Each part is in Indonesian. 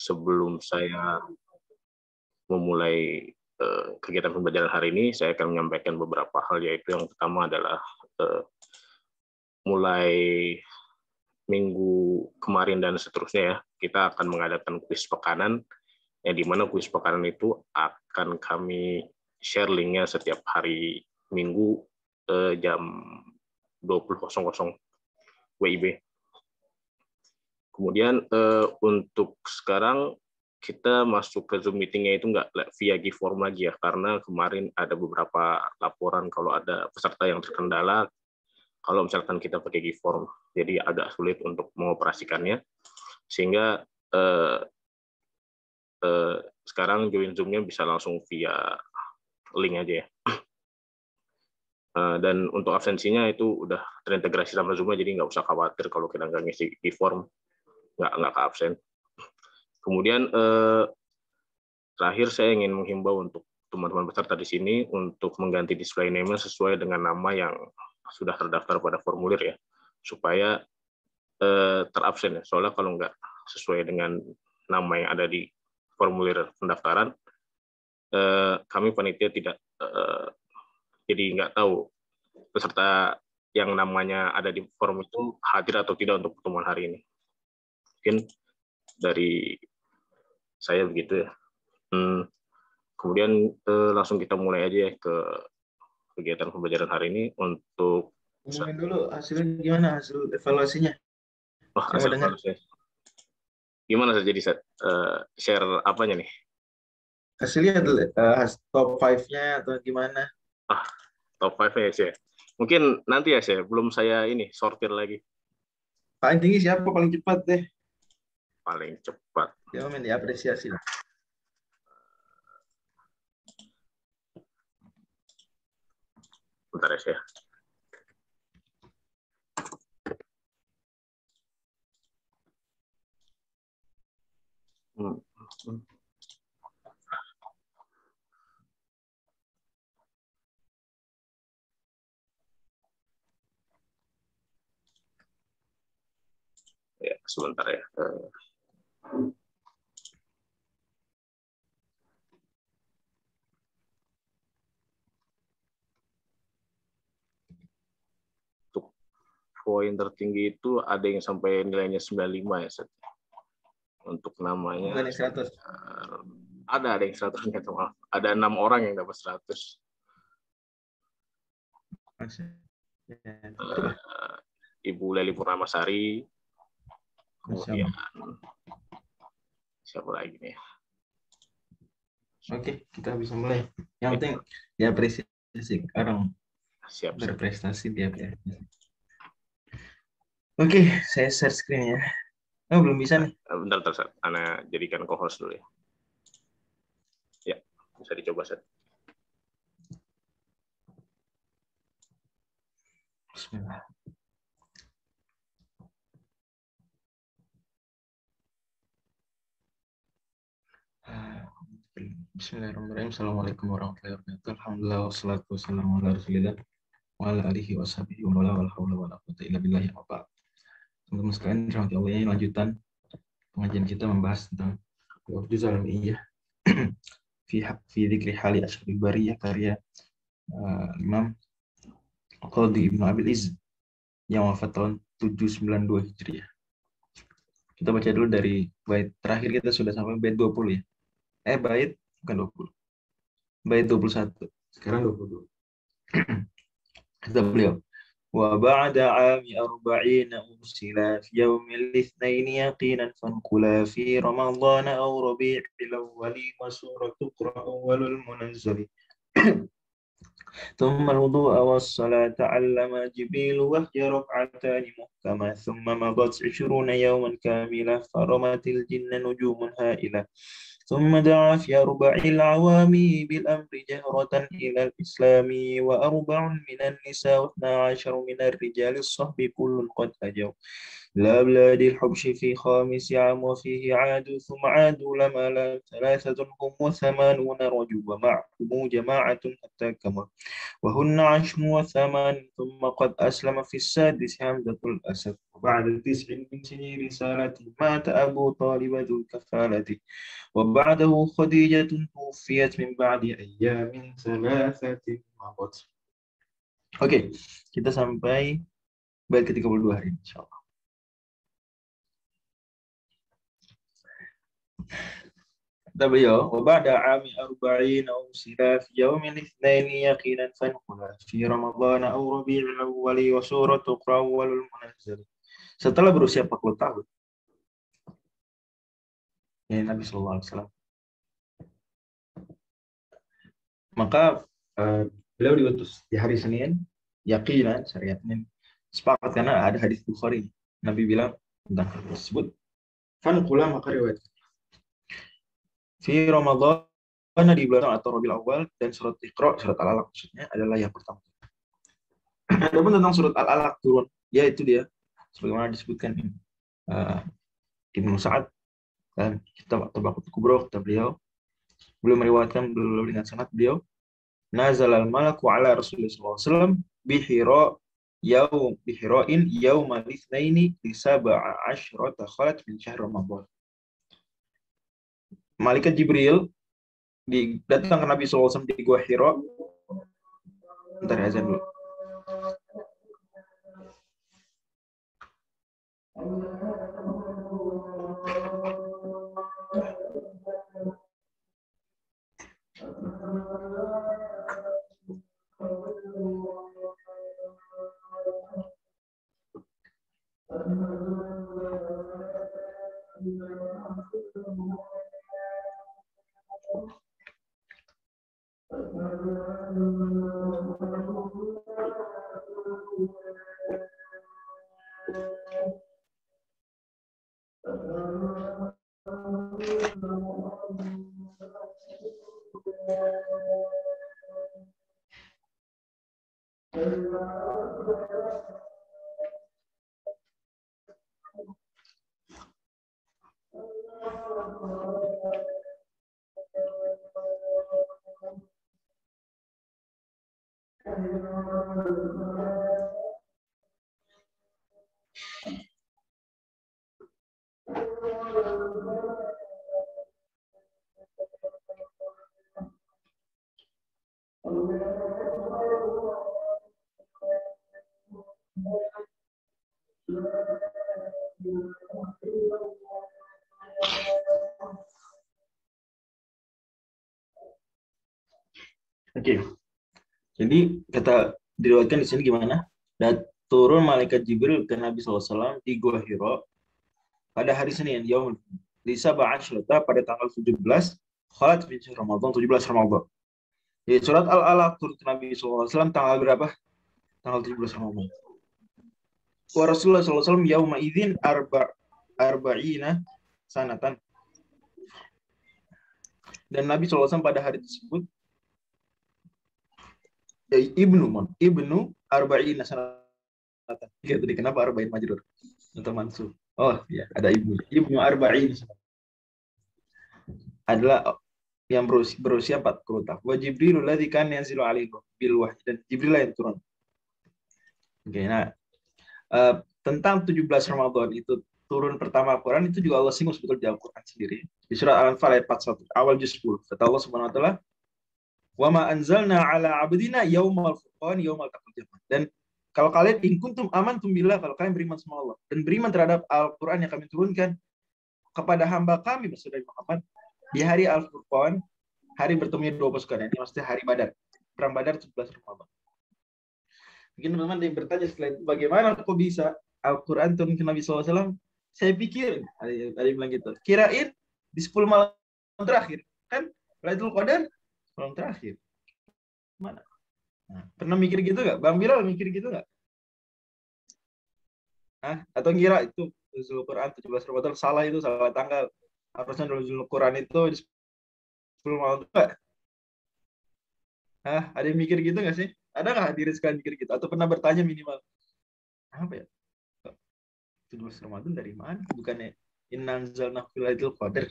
sebelum saya memulai kegiatan pembelajaran hari ini, saya akan menyampaikan beberapa hal, yaitu yang pertama adalah mulai minggu kemarin dan seterusnya ya, kita akan mengadakan kuis pekanan, yang di mana kuis pekanan itu akan kami share linknya setiap hari Minggu jam 20.00 WIB. Kemudian untuk sekarang kita masuk ke Zoom meeting-nya itu nggak via Giveform lagi ya, karena kemarin ada beberapa laporan kalau ada peserta yang terkendala kalau misalkan kita pakai Giveform, jadi agak sulit untuk mengoperasikannya, sehingga sekarang join Zoom-nya bisa langsung via link aja ya. Dan untuk absensinya itu udah terintegrasi sama Zoom-nya, jadi nggak usah khawatir kalau kita nggak ngisi Giveform, nggak ke absen. Kemudian terakhir saya ingin menghimbau untuk teman-teman peserta di sini untuk mengganti display name sesuai dengan nama yang sudah terdaftar pada formulir ya, supaya terabsen ya. Soalnya kalau nggak sesuai dengan nama yang ada di formulir pendaftaran, kami panitia tidak jadi nggak tahu peserta yang namanya ada di form itu hadir atau tidak untuk pertemuan hari ini. Mungkin dari saya begitu ya. Kemudian langsung kita mulai aja ya ke kegiatan pembelajaran hari ini. Untuk ngomongin dulu hasilnya gimana, hasil evaluasinya. Hasil evaluasinya gimana saya jadi share apanya nih? Hasilnya top 5-nya atau gimana? Top 5-nya ya saya. Mungkin nanti ya saya, belum saya ini sortir lagi. Paling tinggi siapa, paling cepat deh? Paling cepat. Ya, diapresiasi lah. Bentar ya saya. Ya, sebentar ya. Untuk poin tertinggi itu ada yang sampai nilainya 95 ya, Set. Untuk namanya bukan yang 100. Ada yang 100, maaf. Ada 6 orang yang dapat 100. Ibu Leli Purnamasari. Kemudian siapa lagi nih? Oke, kita bisa mulai. Yang penting diapresiasi, orang berprestasi diapresiasi. Oke, saya share screen ya. Oh, belum bisa nih. Bentar, Ana jadikan co-host dulu ya. Ya, bisa dicoba, Set. Bismillah. Bismillahirrahmanirrahim. Assalamualaikum warahmatullahi wabarakatuh. Alhamdulillah wassalatu wassalamu ala Rasulillah wa ala alihi wa sahbihi wa la haula wa la quwwata illa billah ya Allah. Teman-teman sekalian, rahmati Allah, ini lanjutan pengajian kita membahas tentang juz al-mi'iyah fi dzikri hali asyrafil bariyah karya Imam Qadhi Ibnu Abil Izz yang wafat tahun 792 Hijriah. Kita baca dulu dari bait terakhir, kita sudah sampai bait 20 ya. Bait bukan 20. Bait 21. Sekarang 22. Kata beliau, wa ba'da 'ami 40 ursila fi yaumil itsnaini yaqinan fanqula fi ramadhan aw rabi'il awwali wa suratu qra awwalul munazzali. ثم الوضوء والصلاة علم جبريل وهي ركعتان محكمة ثم مضت 20 يوما كاملة فرمت الجن نجوم هائلة ثم دعا في 4 العوام بالأمر جهرة إلى الإسلام و4 من النساء و12 من الرجال الصحب كل قد أجوا لا بلاد الحبش في خامس عام وفيه عاد ثم عادوا لما لا ثلاثة هم وثمانون رجل ومعهم جماعة حتى كمل وهن عشر وثمان ثم قد أسلم في السادس حمزة الأسد وبعد 9 من سنين رسالته مات أبو طالب ذو الكفالة وبعده خديجة توفيت من بعد أيام ثلاثة مضت. Oke, kita sampai bait ke-32 hari ini, insyaallah. Kata beliau, وبعد عام 40 أوصلا في يوم الاثنين يقينا فانقلا في رمضان أو ربيع الأول وسورة أخرى أول المنزل. Setelah berusia 40 tahun, ya Nabi Sallallahu Alaihi Wasallam, maka beliau diutus di hari Senin, yakinan syariatnya sepakat karena ada hadis Bukhari. Nabi bilang tentang hal tersebut, fanqula maka riwayat fi Ramadan di bulan atau Rabiul Awal dan surat Iqra, surat Al-Alaq maksudnya adalah yang pertama. Adapun tentang surat Al-Alaq turun, yaitu dia sebagaimana disebutkan Ibnu Sa'ad dan kitab Tabaqatul Kubra kata beliau meriwayatkan beliau dengan sanad beliau nazal al-malaku ala Rasulullah SAW bihira'in yawma litsnaini li sab'a asyrata khalat min syahr Ramadan. Malaikat Jibril datang ke Nabi SAW di Gua Hira. Bentar ya, azan dulu. Oke. Jadi kata diriwayatkan di sini gimana? Dan turun malaikat Jibril ke Nabi SAW di Gua Hira pada hari Senin, yaumul Lisa Ba'asyrata pada tanggal 17 Khalat bin Ramadan, 17 Ramadan. Jadi surat Al-Alaq turun ke Nabi SAW tanggal berapa? Tanggal 17 Ramadan. Wa Rasulullah SAW yauma idzin arba'ina sanatan. Dan Nabi SAW pada hari tersebut Ibnu arba'ina sanatan. Ya, tadi kenapa arba'in majrur? Atau mansub? Oh, ya, ada Ibnu arba'in sanatan. Adalah yang berusia 40 tahun. Wa Jibrilul ladzi kana yanzilu alaihi bil wahyi, dan Jibril yang turun. Oke, nah tentang 17 Ramadan itu turun pertama Al-Quran itu juga Allah singgung sebetulnya di Al-Quran sendiri. Di surat Al-Anfal ayat 41, awal juz 10. Kata Allah Subhanahu wa taala, "Wa ma anzalna ala 'abdina yaumal furqan yaumal taqal jam'an." Dan kalau kalian in kuntum amantum billah, kalau kalian beriman sama Allah dan beriman terhadap Al-Quran yang kami turunkan kepada hamba kami, maksudnya Muhammad, di hari Al-Furqan, hari bertemunya dua pasukan. Ini maksudnya hari Badar. Perang Badar 11 Ramadan. Mungkin teman-teman ada yang bertanya setelah itu, bagaimana kok bisa Al-Quran turun ke Nabi SAW? Saya pikir, ada yang bilang gitu, kirain di 10 malam terakhir. Kan Lailatul Qadar malam terakhir. Mana? Nah, pernah mikir gitu nggak? Bang Bilal mikir gitu nggak? Atau ngira itu Nuzul Quran 17 Ramadan salah, itu salah tanggal. Harusnya Nuzul Quran itu di 10 malam enggak? Ada yang mikir gitu nggak sih? Ada nggak diri sekalian mikir gitu? Atau pernah bertanya minimal? Apa ya? 17 Ramadan dari mana? Bukannya Inna anzalnahu fi Lailatul Qadar.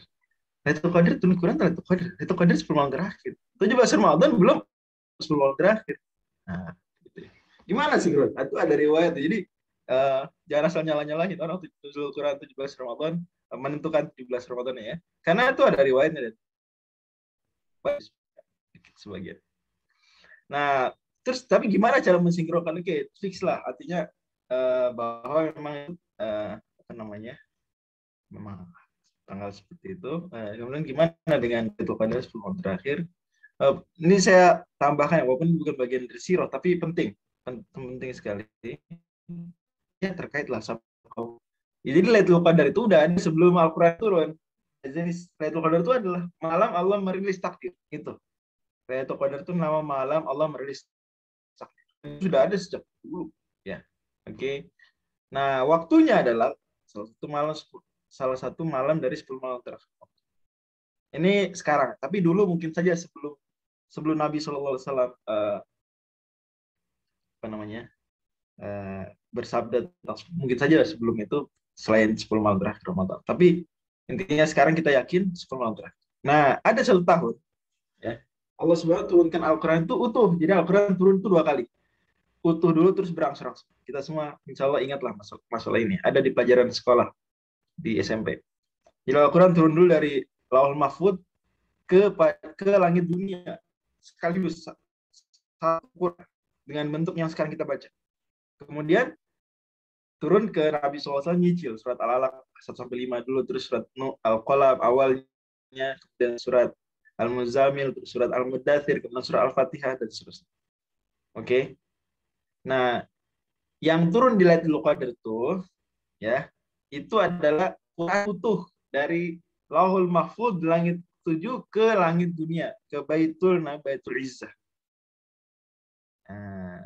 Lailatul Qadar turun Quran Lailatul Qadar. Lailatul Qadar 10 malam terakhir. 17 Ramadan belum 10 malam terakhir. Nah, gitu ya. Gimana sih, Bro? Itu ada riwayat. Jadi jangan asal nyala-nyalahin orang nuzul Quran 17 Ramadan, menentukan 17 Ramadan ya. Karena itu ada riwayatnya. Sebagian. Nah, terus tapi gimana cara mensinkronkan? Oke, fix lah. Artinya bahwa memang apa namanya? Memang tanggal seperti itu. Kemudian gimana dengan itu pada 10 malam terakhir? Ini saya tambahkan, walaupun bukan bagian dari sirah, tapi penting sekali. Ya terkait lah sama kau. Jadi Lailatul Qadar itu udah ada sebelum Al-Quran turun. Jadi Lailatul Qadar itu adalah malam Allah merilis takdir. Itu. Lailatul Qadar itu nama malam Allah merilis takdir. Itu sudah ada sejak dulu. Ya, oke. Nah, waktunya adalah salah satu malam dari 10 malam terakhir. Ini sekarang, tapi dulu mungkin saja sebelum Nabi SAW apa namanya bersabda, mungkin saja sebelum itu selain 10 malam terakhir Ramadan. Tapi intinya sekarang kita yakin 10 malam terakhir. Nah, ada satu tahun, ya Allah SWT turunkan Al-Quran itu utuh. Jadi Al-Quran turun itu 2 kali. Utuh dulu terus berangsur-angsur. Kita semua insya Allah ingatlah masalah ini. Ada di pelajaran sekolah di SMP. Jadi Al-Quran turun dulu dari Lauhul Mahfudz ke langit dunia sekaligus satu Quran dengan bentuk yang sekarang kita baca. Kemudian turun ke Nabi SAW nyicil surat Al-Alaq 1-5 dulu, terus surat Al-Qalam awalnya, kemudian surat Al-Muzammil, surat Al-Mudathir, kemudian surat Al-Fatihah dan seterusnya. Oke. Nah, yang turun di Lailatul Qadar itu ya, itu adalah Quran utuh dari Lauhul Mahfudz langit 7 ke langit dunia, ke Baitul Izzah. Nah,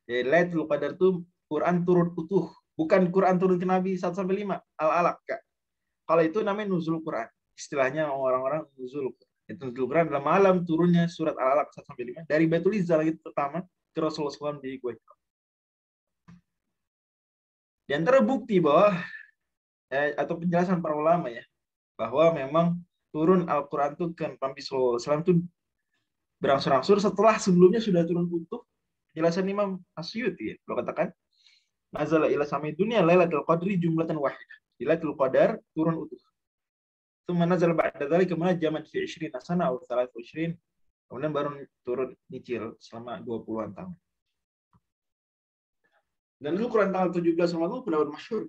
jadi Lailatul Qadar itu Quran turun utuh, bukan Quran turun ke Nabi 1-5 Al-Alaq, Kak. Kalau itu namanya nuzul Quran. Istilahnya orang-orang nuzul Quran. Itu nuzul Quran adalah malam turunnya surat Al-Alaq 1-5 dari Baitul Izzah langit pertama ke Rasulullah SAW di Gua Hira. Di antara bukti bahwa atau penjelasan para ulama ya, bahwa memang turun Al-Quran itu ke Nabi SAW itu berangsur-angsur setelah sebelumnya sudah turun utuh. Penjelasan Imam Asyuti ya, kalau katakan nazala ila samai dunia Lailatul Qadri jumlatan wahidah. Lailatul Qadar turun utuh. Tsumma nazala ba'da dzalika munajjaman fi 20 sana atau 23. Kemudian baru turun nyicil selama 20-an tahun. Dan dulu Quran tanggal 17 Ramadan pendapat masyhur.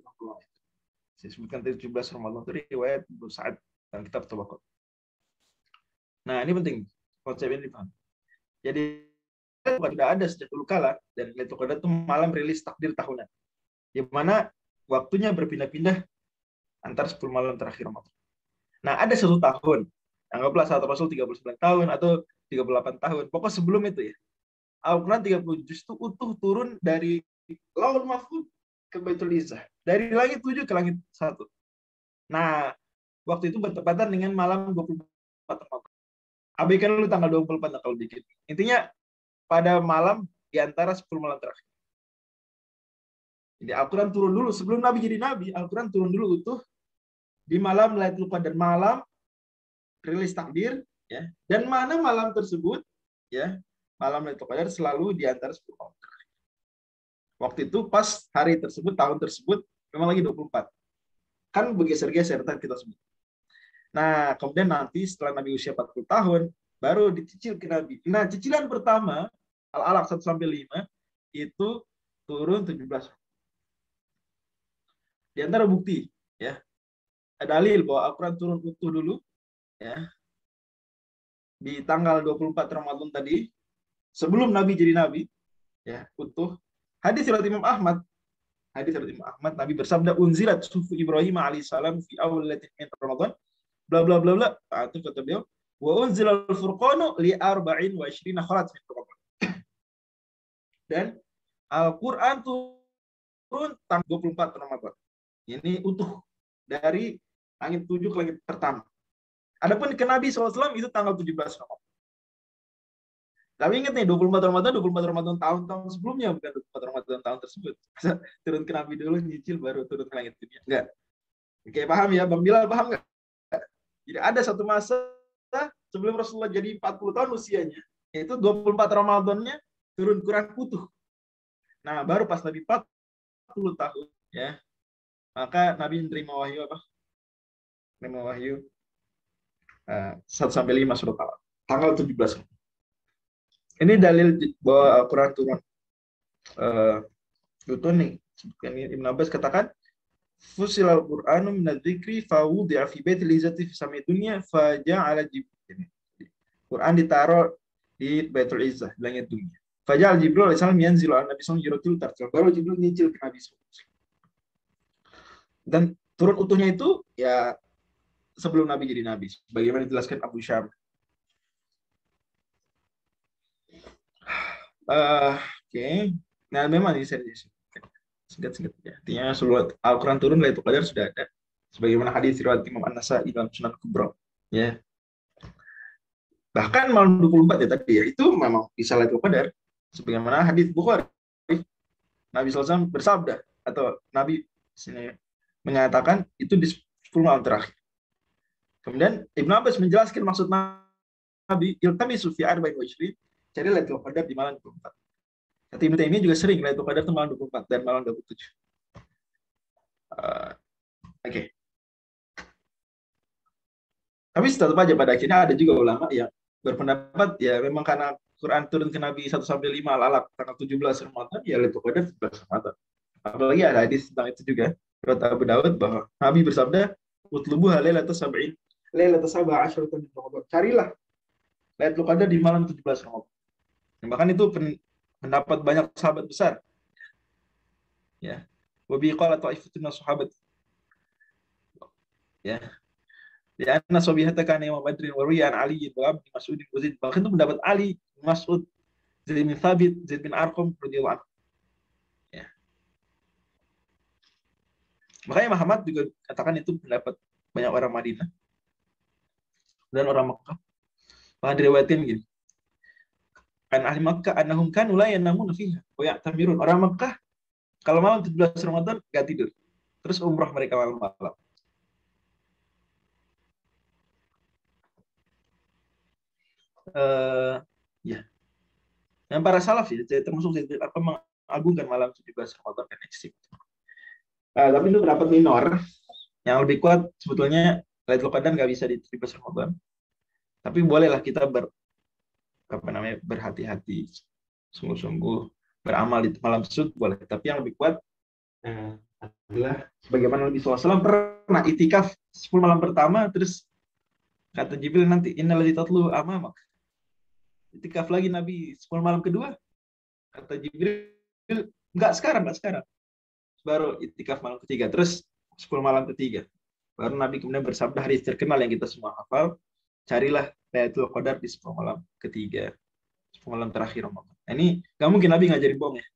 Saya sebutkan 17 Ramadan itu riwayat Abu Sa'ad dan kitab Tabaqat. Nah, ini penting konsep ini dipahami. Jadi sudah ada sejak dulu kala, dan Lailatul Qadar itu malam rilis takdir tahunan, di mana waktunya berpindah-pindah antara 10 malam terakhir Ramadan. Nah, ada satu tahun, anggaplah saat Rasul 39 tahun atau 38 tahun, pokok sebelum itu ya, Al-Quran 30 juz itu utuh turun dari Lauhul Mahfudz ke Baitul Izzah, dari langit 7 ke langit 1. Nah, waktu itu bertepatan dengan malam 24 Ramadan. Abaikan dulu tanggal 24 kalau dikit. Intinya pada malam di antara 10 malam terakhir. Jadi Al-Quran turun dulu sebelum Nabi jadi Nabi. Al-Quran turun dulu utuh di malam Lailatul Qadar, malam rilis takdir, ya. Dan mana malam tersebut, ya, malam Lailatul Qadar selalu di antara 10 malam terakhir. Waktu itu pas hari tersebut, tahun tersebut memang lagi 24. Kan bergeser-geser kita sebut. Nah, kemudian nanti setelah Nabi usia 40 tahun, baru dicicil ke Nabi. Nah, cicilan pertama, Al-Alaq 1-5, itu turun 17. Di antara bukti, ya, ada dalil bahwa Al-Quran turun utuh dulu, ya, di tanggal 24 Ramadan tadi, sebelum Nabi jadi Nabi, ya, utuh. Hadis riwayat Imam Ahmad, Nabi bersabda, unzilat sufu Ibrahim alaihissalam fi awal min Ramadan, bla bla bla bla. Itu kata beliau, wa unzilal furqanu li 24 khalat min Ramadan. Dan Al-Quran turun tanggal 24 Ramadan. Ini utuh dari langit 7 ke langit pertama. Adapun ke Nabi SAW itu tanggal 17 Ramadan. Tapi ingat nih, 24 Ramadan tahun-tahun sebelumnya, bukan 24 Ramadan tahun tersebut. Turun ke Nabi dulu, nyicil, baru turun ke langit dunia. Enggak. Oke, paham ya? Bang Bilal, paham nggak? Jadi ada satu masa sebelum Rasulullah jadi 40 tahun usianya, yaitu 24 Ramadannya turun Quran utuh. Nah, baru pas Nabi 40 tahun, ya, maka Nabi menerima wahyu apa? Menerima wahyu 1-5 surat Al. Tanggal 17. Ini dalil bahwa Quran turun. Itu nih, Ibn Abbas katakan, Fusilal Qur'anu minadzikri fawudi'a fi baitil izzati fi samai dunya faja'ala Jibril. Quran ditaruh di Baitul Izzah, di langit dunia. Faja'al Jibril alaihissalam yanzilu ala Nabi sallallahu alaihi wasallam. Baru Jibril nyicil ke Nabi sallallahu. Dan turun utuhnya itu ya sebelum Nabi jadi Nabi. Bagaimana dijelaskan Abu Syam. Oke. Nah, memang ini serius. Singkat-singkat ya. Artinya seluruh Al-Quran turun Lailatul Qadar sudah ada. Sebagaimana hadis riwayat Imam An-Nasa'i dalam Sunan Kubra. Ya. Bahkan malam 24 ya tadi ya, itu memang bisa Lailatul Qadar. Sebagaimana hadis Bukhari. Nabi SAW bersabda atau Nabi sini mengatakan itu di 10 malam terakhir. Kemudian Ibnu Abbas menjelaskan maksud Nabi, iltamisu fi arba'in wa 20, cari Lailatul Qadar di malam 24. Kata Ibnu Taimiyah juga sering Lailatul Qadar itu malam 24 dan malam 27. Oke. Tapi tetap aja pada akhirnya ada juga ulama yang berpendapat ya memang karena Quran turun ke Nabi 1-5 Al-Alaq tanggal 17 Ramadan ya Lailatul Qadar 17 Ramadan. Apalagi ada hadis tentang itu juga riwayat Abu Dawud bahwa Nabi bersabda utlubuha lailatul sab'in lailatul sab'a asyratan min Ramadan. Carilah Lailatul Qadar di malam 17 Ramadan. Bahkan itu pendapat banyak sahabat besar. Ya. Wa bi qala ta'ifatun sahabat. Ya. Di anna sabihata kana Imam Badrin wa riyan Ali wa Ibnu Mas'ud wa Zaid. Bahkan itu pendapat Ali, Mas'ud, Zaid bin Thabit, Zaid bin Arqam radhiyallahu anhu. Ya. Makanya Muhammad juga katakan itu pendapat banyak orang Madinah dan orang Mekah. Bahkan diriwayatkan gini. Kan ahli Makkah annahum kanu la yanamuna fiha wa ya'tamirun. Orang Makkah kalau malam 17 Ramadan enggak tidur. Terus umrah mereka malam-malam. Ya. Dan para salaf ya, termasuk apa mengagungkan malam 17 Ramadan kan ekstrim. Tapi itu pendapat minor. Yang lebih kuat sebetulnya Lailatul Qadar nggak bisa di 17 Ramadan. Tapi bolehlah kita berhati-hati, sungguh-sungguh beramal di malam tersebut boleh. Tapi yang lebih kuat adalah sebagaimana Nabi SAW pernah itikaf 10 malam pertama, terus kata Jibril nanti innalladzī tatlu amamak. Itikaf lagi Nabi 10 malam kedua, kata Jibril enggak sekarang. Baru itikaf malam ketiga, terus 10 malam ketiga. Baru Nabi kemudian bersabda hadis terkenal yang kita semua hafal, carilah Lailatul Qadar di 10 malam ketiga, 10 malam terakhir Ramadan. Nah, ini nggak mungkin Nabi ngajarin bohong ya.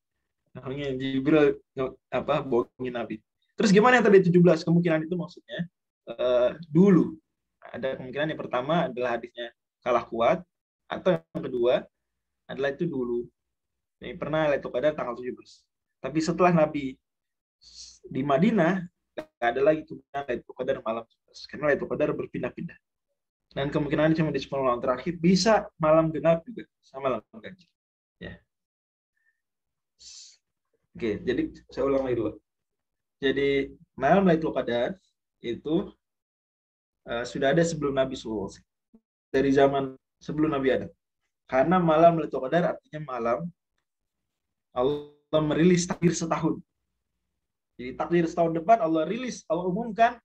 Namanya Jibril bohongin Nabi. Terus gimana yang tadi 17? Kemungkinan itu maksudnya dulu. Ada kemungkinan yang pertama adalah hadisnya kalah kuat, atau yang kedua adalah itu dulu. Yang pernah Lailatul Qadar tanggal 17. Tapi setelah Nabi di Madinah nggak ada lagi kemungkinan Lailatul Qadar malam 17. Karena Lailatul Qadar berpindah-pindah. Dan kemungkinan cuma di 10 malam terakhir, bisa malam genap juga, sama malam ganjil. Ya. Oke, jadi saya ulang lagi dulu. Jadi malam Lailatul Qadar itu sudah ada sebelum Nabi SAW. Dari zaman sebelum Nabi ada. Karena malam Lailatul Qadar artinya malam Allah merilis takdir setahun. Jadi takdir setahun depan Allah rilis, Allah umumkan,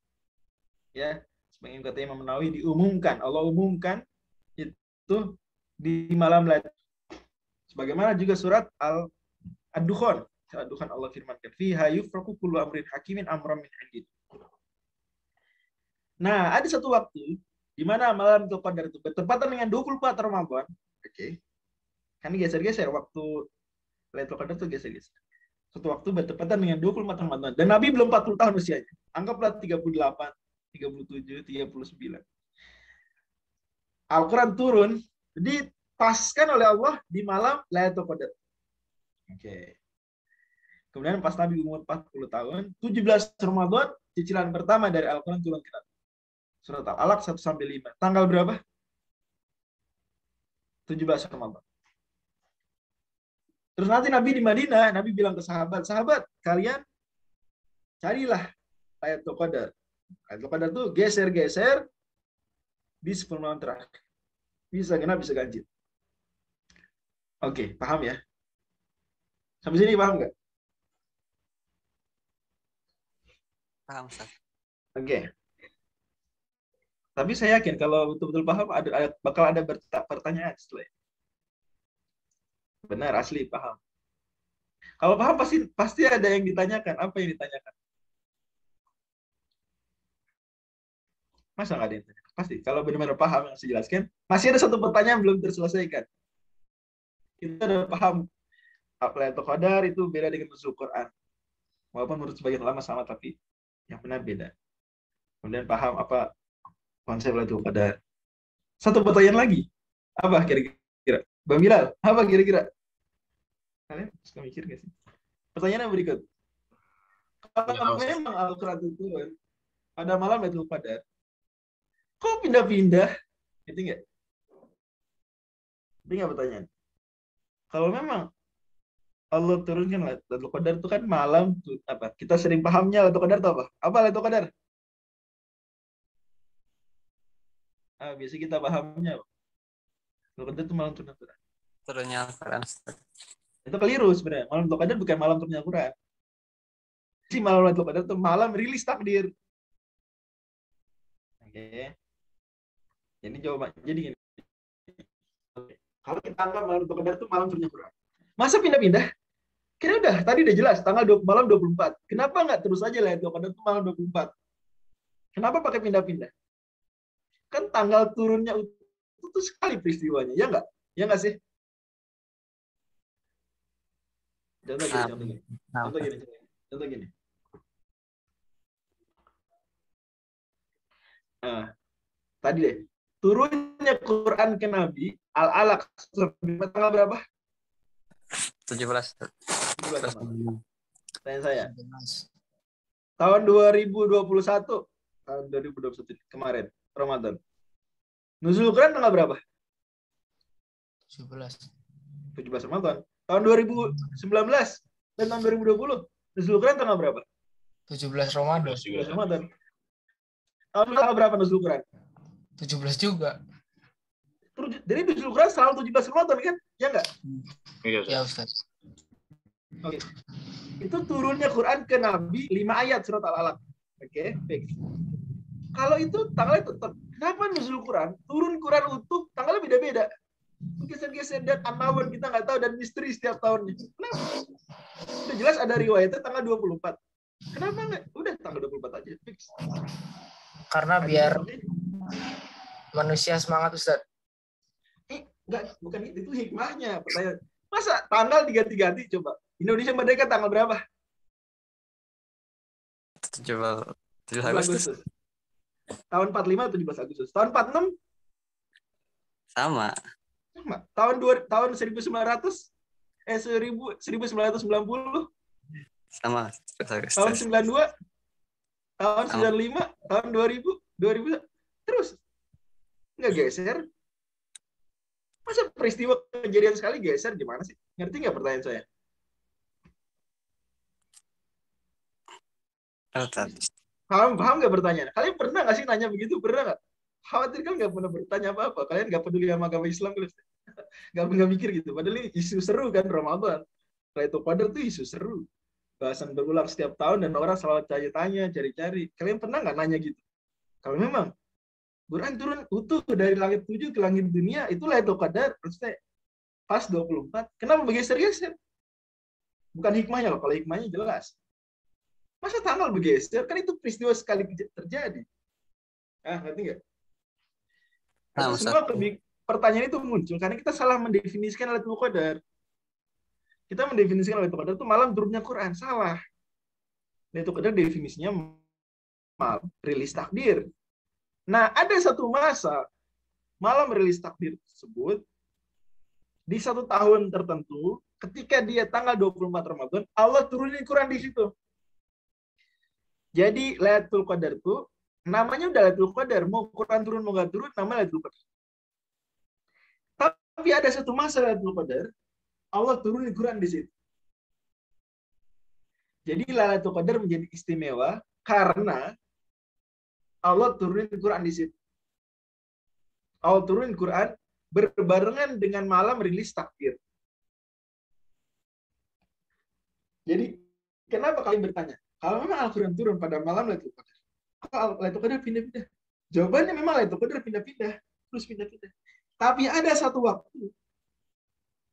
ya. Sebagian kata Imam Nawawi diumumkan, Allah umumkan itu di malam Lailatul. Sebagaimana juga surat Ad-Dukhan. Ad-Dukhan Allah firmankan, "Fiha yufraqu kullu amrin hakimin amran min indih." Nah, ada satu waktu di mana malam Lailatul Qadar itu bertepatan dengan 24 Ramadan. Oke. Kan geser-geser waktu Lailatul Qadar itu geser-geser. Suatu waktu bertepatan dengan 24 Ramadan dan Nabi belum 40 tahun usianya. Anggaplah 38, 37, 39. Al-Quran turun di dipaskan oleh Allah di malam Lailatul Qadar. Oke. Kemudian pas Nabi umur 40 tahun, 17 Ramadan, cicilan pertama dari Al-Quran turun ke Nabi. Surat Al-Alaq 1-5. Tanggal berapa? 17 Ramadan. Terus nanti Nabi di Madinah, Nabi bilang ke sahabat, sahabat, kalian carilah Lailatul Qadar. Lailatul Qadar itu geser-geser di 10 malam terakhir. Bisa genap, bisa ganjil. Oke, paham ya? Sampai sini paham nggak? Paham, Ustaz. Oke. Tapi saya yakin kalau betul-betul paham bakal ada pertanyaan setelah ini. Benar, asli paham. Kalau paham pasti ada yang ditanyakan. Apa yang ditanyakan? Masa nggak ada yang ditanyakan? Pasti. Kalau benar-benar paham yang saya jelaskan, masih ada satu pertanyaan yang belum terselesaikan. Kita udah paham Lailatul Qadar itu beda dengan nuzul Quran. Walaupun menurut sebagian ulama sama, tapi yang benar beda. Kemudian paham apa konsep Lailatul Qadar. Satu pertanyaan lagi. Apa kira-kira? Bang Bilal, apa kira-kira? Kalian suka mikir nggak sih? Pertanyaan yang berikut. Kalau memang Al-Quran itu pada malam Lailatul Qadar, kok pindah-pindah? Itu nggak? Itu nggak pertanyaan? Kalau memang Allah turunkan Lailatul Qadar itu kan malam apa? Kita sering pahamnya Lailatul Qadar itu apa? Apa Lailatul Qadar? Biasa kita pahamnya apa? Lailatul Qadar itu malam turunnya Quran. Turunnya Al-Quran. Itu keliru sebenarnya. Malam Lailatul Qadar bukan malam turunnya Quran. Si malam Lailatul Qadar itu malam rilis takdir. Oke. Jadi gini. Kalau kita anggap malam Lailatul Qadar itu malam turunnya Quran. Masa pindah-pindah? Kira udah, tadi udah jelas, malam 24. Kenapa nggak terus aja Lailatul Qadar itu malam 24? Kenapa pakai pindah-pindah? Kan tanggal turunnya itu sekali peristiwanya, ya nggak? Ya nggak sih? Contoh gini. Nah, tadi deh, turunnya Quran ke Nabi, Al-Alaq, tanggal berapa? 17. Tanya saya. Tahun 2021. Tahun 2021 kemarin, Ramadan. Nuzul Quran tanggal berapa? 17 Ramadan. Tahun 2019 dan tahun 2020. Nuzul Quran tanggal berapa? 17 Ramadan. 17 Ramadan. Tahun tanggal berapa Nuzul Quran? 17 juga. Jadi Nuzul Quran selalu 17 Ramadan kan? Ya enggak? Iya, Ya, Ustaz. Oke. Itu turunnya Quran ke Nabi 5 ayat surat Al-Alaq. Oke, fix. Kalau itu tanggalnya tetap. Kenapa nuzul Quran? Turun Quran utuh, tanggalnya beda-beda. Geser-geser dan unknown kita nggak tahu dan misteri setiap tahunnya. Kenapa? Udah jelas ada riwayatnya tanggal 24. Kenapa nggak? Udah tanggal 24 aja, fix. Karena biar manusia semangat, Ustaz. Enggak, bukan itu hikmahnya. Pertanyaan. Masa tanggal diganti-ganti coba? Indonesia merdeka tanggal berapa? 17 Agustus. Tahun 45 atau 17 Agustus. Tahun 46 sama. Tahun 1900 1990 Sama. tahun 92 tahun 95 tahun 2000 terus nggak geser. Masa peristiwa kejadian sekali geser gimana sih? Ngerti nggak pertanyaan saya? Paham nggak pertanyaan? Kalian pernah nggak sih nanya begitu? Pernah nggak? Khawatir kan nggak pernah bertanya apa-apa. Kalian nggak peduli sama agama Islam, nggak mikir gitu. Padahal ini isu seru kan Ramadan. Lailatul Qadar itu isu seru. Bahasan berulang setiap tahun dan orang selalu tanya-tanya, cari-cari. Kalian pernah nggak nanya gitu? Kalau memang Quran turun utuh dari langit 7 ke langit dunia, itu Lailatul Qadar, maksudnya pas 24. Kenapa bergeser-geser? Bukan hikmahnya loh. Kalau hikmahnya jelas. Masa tanggal bergeser? Kan itu peristiwa sekali terjadi. Ngerti nggak? Semua pertanyaan itu muncul karena kita salah mendefinisikan Lailatul Qadar. Kita mendefinisikan Lailatul Qadar itu malam turunnya Quran. Salah. Lailatul Qadar definisinya malam rilis takdir. Nah, ada satu masa malam rilis takdir tersebut di satu tahun tertentu, ketika dia tanggal 24 Ramadan, Allah turunin Quran di situ. Jadi Lailatul Qadar itu namanya udah Lailatul Qadar, mau Quran turun mau nggak turun, namanya Lailatul Qadar. Tapi ada satu masa Lailatul Qadar, Allah turunin Quran di situ. Jadi Lailatul Qadar menjadi istimewa karena Allah turunin Quran di situ. Allah turunin Quran berbarengan dengan malam rilis takbir. Jadi, kenapa kalian bertanya? Kalau memang Al-Quran turun pada malam Lailatul Qadar, kalau Lailatul Qadar pindah-pindah? Jawabannya memang Lailatul Qadar pindah-pindah, terus pindah-pindah. Tapi ada satu waktu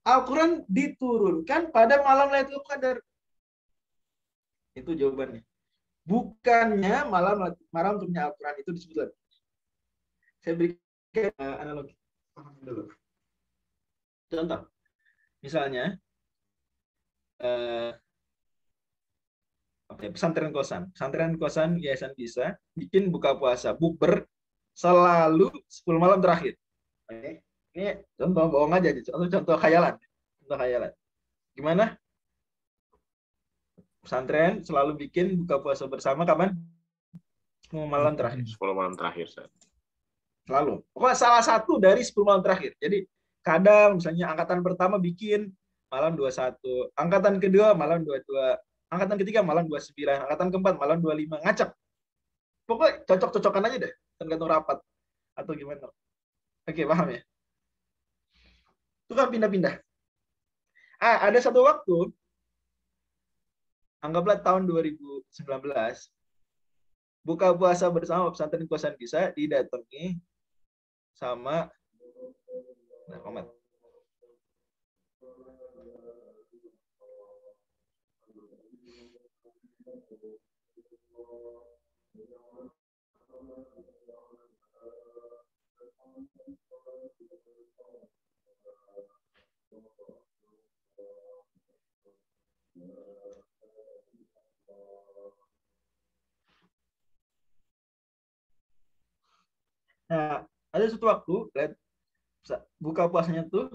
Al-Quran diturunkan pada malam Lailatul Qadar. Itu jawabannya. Bukannya malam turunnya Al-Quran itu disebut. Saya berikan analogi. Dulu. Contoh, misalnya pesantren kosan Yayasan Bisa bikin buka puasa bukber selalu 10 malam terakhir. Oke. Ini contoh bohong aja, contoh khayalan. Gimana? Pesantren selalu bikin buka puasa bersama kapan? 10 malam terakhir. 10 malam terakhir. Selalu. Pokoknya salah satu dari 10 malam terakhir. Jadi kadang misalnya angkatan pertama bikin malam 21, angkatan kedua malam 22, angkatan ketiga malam 29, angkatan keempat malam 25, ngacak. Pokoknya cocok-cocokan aja deh, tergantung rapat atau gimana. Oke, paham ya? Itu kan pindah-pindah. Ada satu waktu, anggaplah tahun 2019, buka puasa bersama pesantren kosan Bisa didatangi sama Muhammad. Nah, ada suatu waktu buka puasanya tuh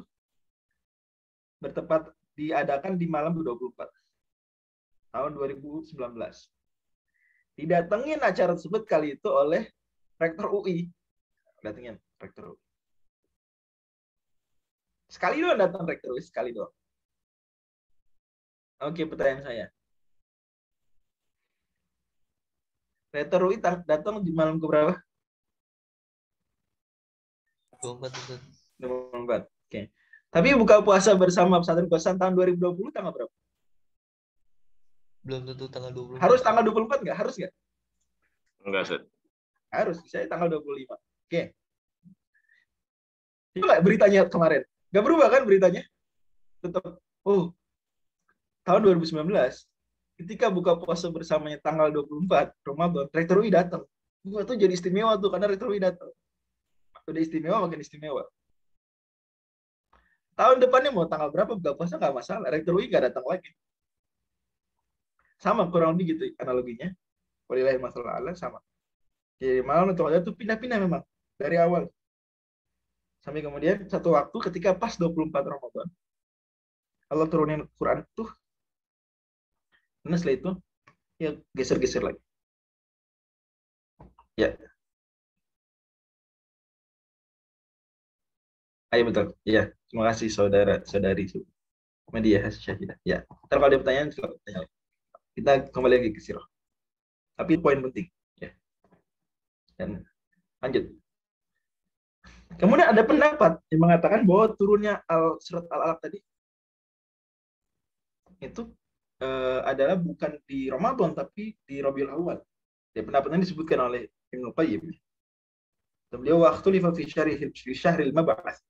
bertepat diadakan di malam 24 tahun 2019. Didatengin acara tersebut kali itu oleh Rektor UI. Datengin Rektor UI. Sekali doang datang Rektor UI, sekali doang. Oke, pertanyaan saya. Rektor UI datang di malam keberapa? 24. Oke. Tapi buka puasa bersama pesantren kosan tahun 2020 tanggal berapa? Belum tentu tanggal 20. Harus tanggal 24 nggak? Harus nggak? Enggak, Set. Harus. Saya tanggal 25. Oke. Coba beritanya kemarin. Nggak berubah kan beritanya? Tetap. Oh, tahun 2019. Ketika buka puasa bersamanya tanggal 24 Ramadan, Rektor UI datang. Wah, itu jadi istimewa tuh karena Rektor UI datang. Udah istimewa makin istimewa. Tahun depannya mau tanggal berapa buka puasa nggak masalah. Rektor UI nggak datang lagi. Sama kurang lebih gitu analoginya. Walillahi masalah Allah sama. Jadi malam itu ada tuh pindah-pindah memang dari awal. Sampai kemudian satu waktu ketika pas 24 Ramadan Allah turunin Quran tuh. Nah setelah itu ya geser-geser lagi. Ya. Ayo betul. Ya, terima kasih saudara-saudari media Syahidah. Ya, ntar kalau ada pertanyaan silakan tanya lagi. Kita kembali lagi ke sirah. Tapi poin penting, ya. Dan lanjut. Kemudian ada pendapat yang mengatakan bahwa turunnya surat Al-Alaq tadi itu adalah bukan di Ramadan tapi di Rabiul Awal. Ya, pendapatnya disebutkan oleh Ibnu Qayyim. Beliau waktu fi syahril mab'ats.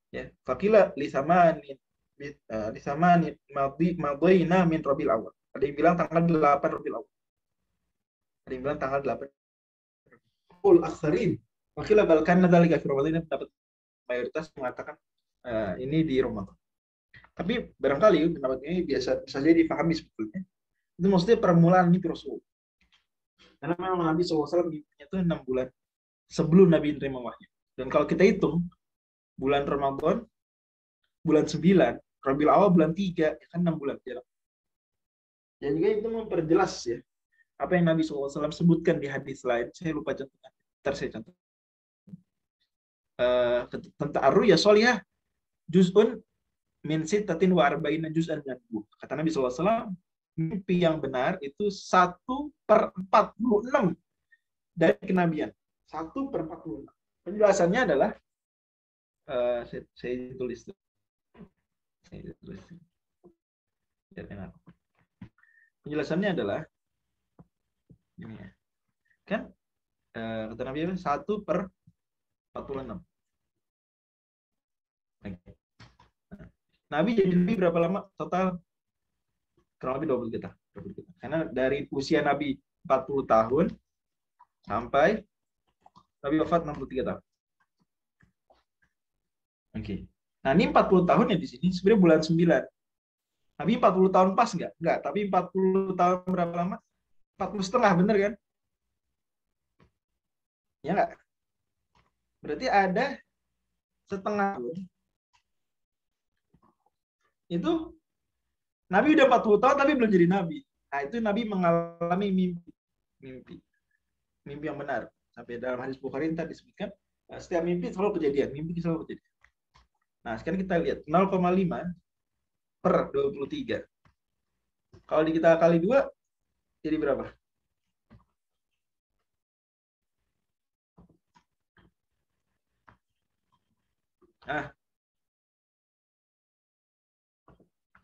Ya, faqila li samanin madina min Rabiul Awal. Ada yang bilang tanggal 8 Rabiul Awal. Ada yang bilang tanggal 8. Qul aktsarin. Faqila bal kana dzalika fi Ramadan, pendapat mayoritas mengatakan ini di Ramadan. Tapi barangkali pendapat ini biasa saja dipahami sebetulnya. Itu maksudnya permulaan mimpi Rasul. Karena memang Nabi SAW mimpinya itu 6 bulan sebelum Nabi menerima wahyu. Dan kalau kita hitung bulan Ramadan bulan 9, Rabiul Awal bulan 3, ya kan 6 bulan jarak. Dan juga itu memperjelas ya apa yang Nabi SAW sebutkan di hadis lain. Saya lupa contohnya. Ntar saya contoh. Tentang ar-ru'ya sholihah juz'un min sittatin wa arba'ina juz'an min an-nubuwwah. Kata Nabi SAW, mimpi yang benar itu 1/46 dari kenabian. 1/46. Penjelasannya adalah saya tulis. Penjelasannya adalah ini ya. Kan kata Nabi 1/46. Nabi jadi Nabi berapa lama total? Kurang lebih 20 kita. Karena dari usia Nabi 40 tahun sampai Nabi wafat 63 tahun. Oke. Nah, ini 40 tahun ya di sini sebenarnya bulan 9. Nabi 40 tahun pas nggak? Nggak, tapi 40 tahun berapa lama? 40 setengah, bener kan? Ya nggak? Berarti ada setengah tahun. Itu Nabi udah 40 tahun tapi belum jadi Nabi. Nah, itu Nabi mengalami mimpi yang benar. Sampai dalam hadis Bukhari tadi disebutkan, setiap mimpi selalu kejadian. Mimpi selalu kejadian. Nah, sekarang kita lihat 0,5/23. Kalau kita kali 2, jadi berapa? Ah,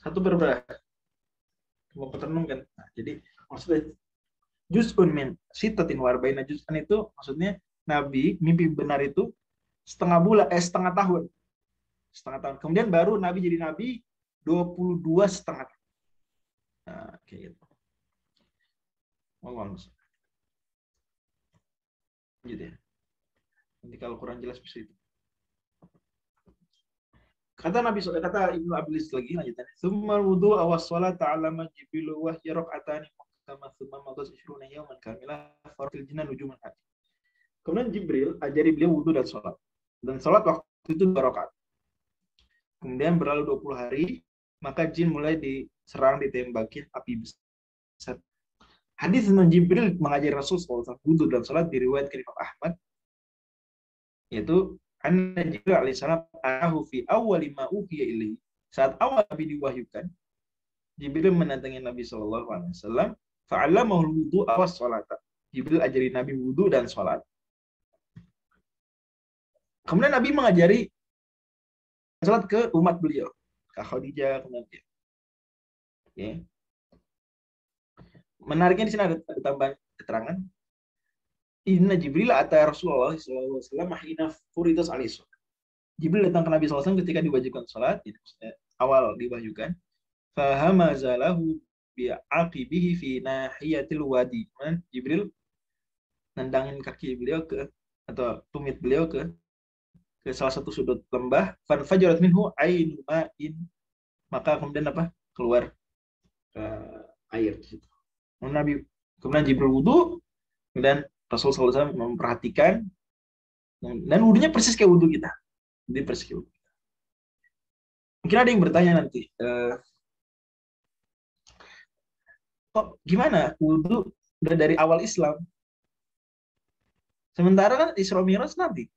1/berapa? Mau ketenung kan? Nah, jadi maksudnya juz'un min sittatin wa arba'ina juz'an itu maksudnya Nabi mimpi benar itu setengah tahun. Setengah tahun. Kemudian baru Nabi jadi Nabi 22,5 tahun. Nah, kayak gitu. Gitu ya. Nanti kalau kurang jelas bisa itu. Kata Ibnu Abilis lagi lanjutannya. Tsumma wudu awas shalat ta'allama Jibril wa rak'atani kama tsumma madas 20 yawman kamilah farqil jinan nujuman hati. Kemudian Jibril ajari beliau wudu dan sholat. Dan sholat waktu itu 2 rakaat. Kemudian berlalu 20 hari, maka jin mulai diserang, ditembakin api besar. Hadis tentang Jibril mengajari Rasul SAW wudu dan sholat diriwayatkan Imam Ahmad, yaitu anna Jibril alaihissalam arahu fi awwali ma uhiya ilaihi. Saat awal Nabi diwahyukan, Jibril mendatangi Nabi SAW, fa'allamahul wudu awas sholata. Jibril ajari Nabi wudu dan sholat. Kemudian Nabi mengajari sholat ke umat beliau, ke Khadijah, kemudian ya. Menariknya di sini ada tambahan keterangan. Inna Jibril ata Rasulullah sallallahu alaihi wasallam hina furidas alaihi. Jibril datang ke Nabi SAW ketika diwajibkan sholat, awal diwahyukan. Fahamazalahu bi'aqibihi fi nahiyatil wadi. Jibril nendangin kaki beliau atau tumit beliau ke salah satu sudut lembah, fajarat minhu ainu ma'in, maka kemudian keluar air di situ. Kemudian Jibril wudu, kemudian Rasul SAW memperhatikan, dan wudunya persis kayak wudu kita. Jadi persis kayak wudu kita. Mungkin ada yang bertanya nanti, kok gimana wudu udah dari awal Islam? Sementara kan Isra Mi'raj nanti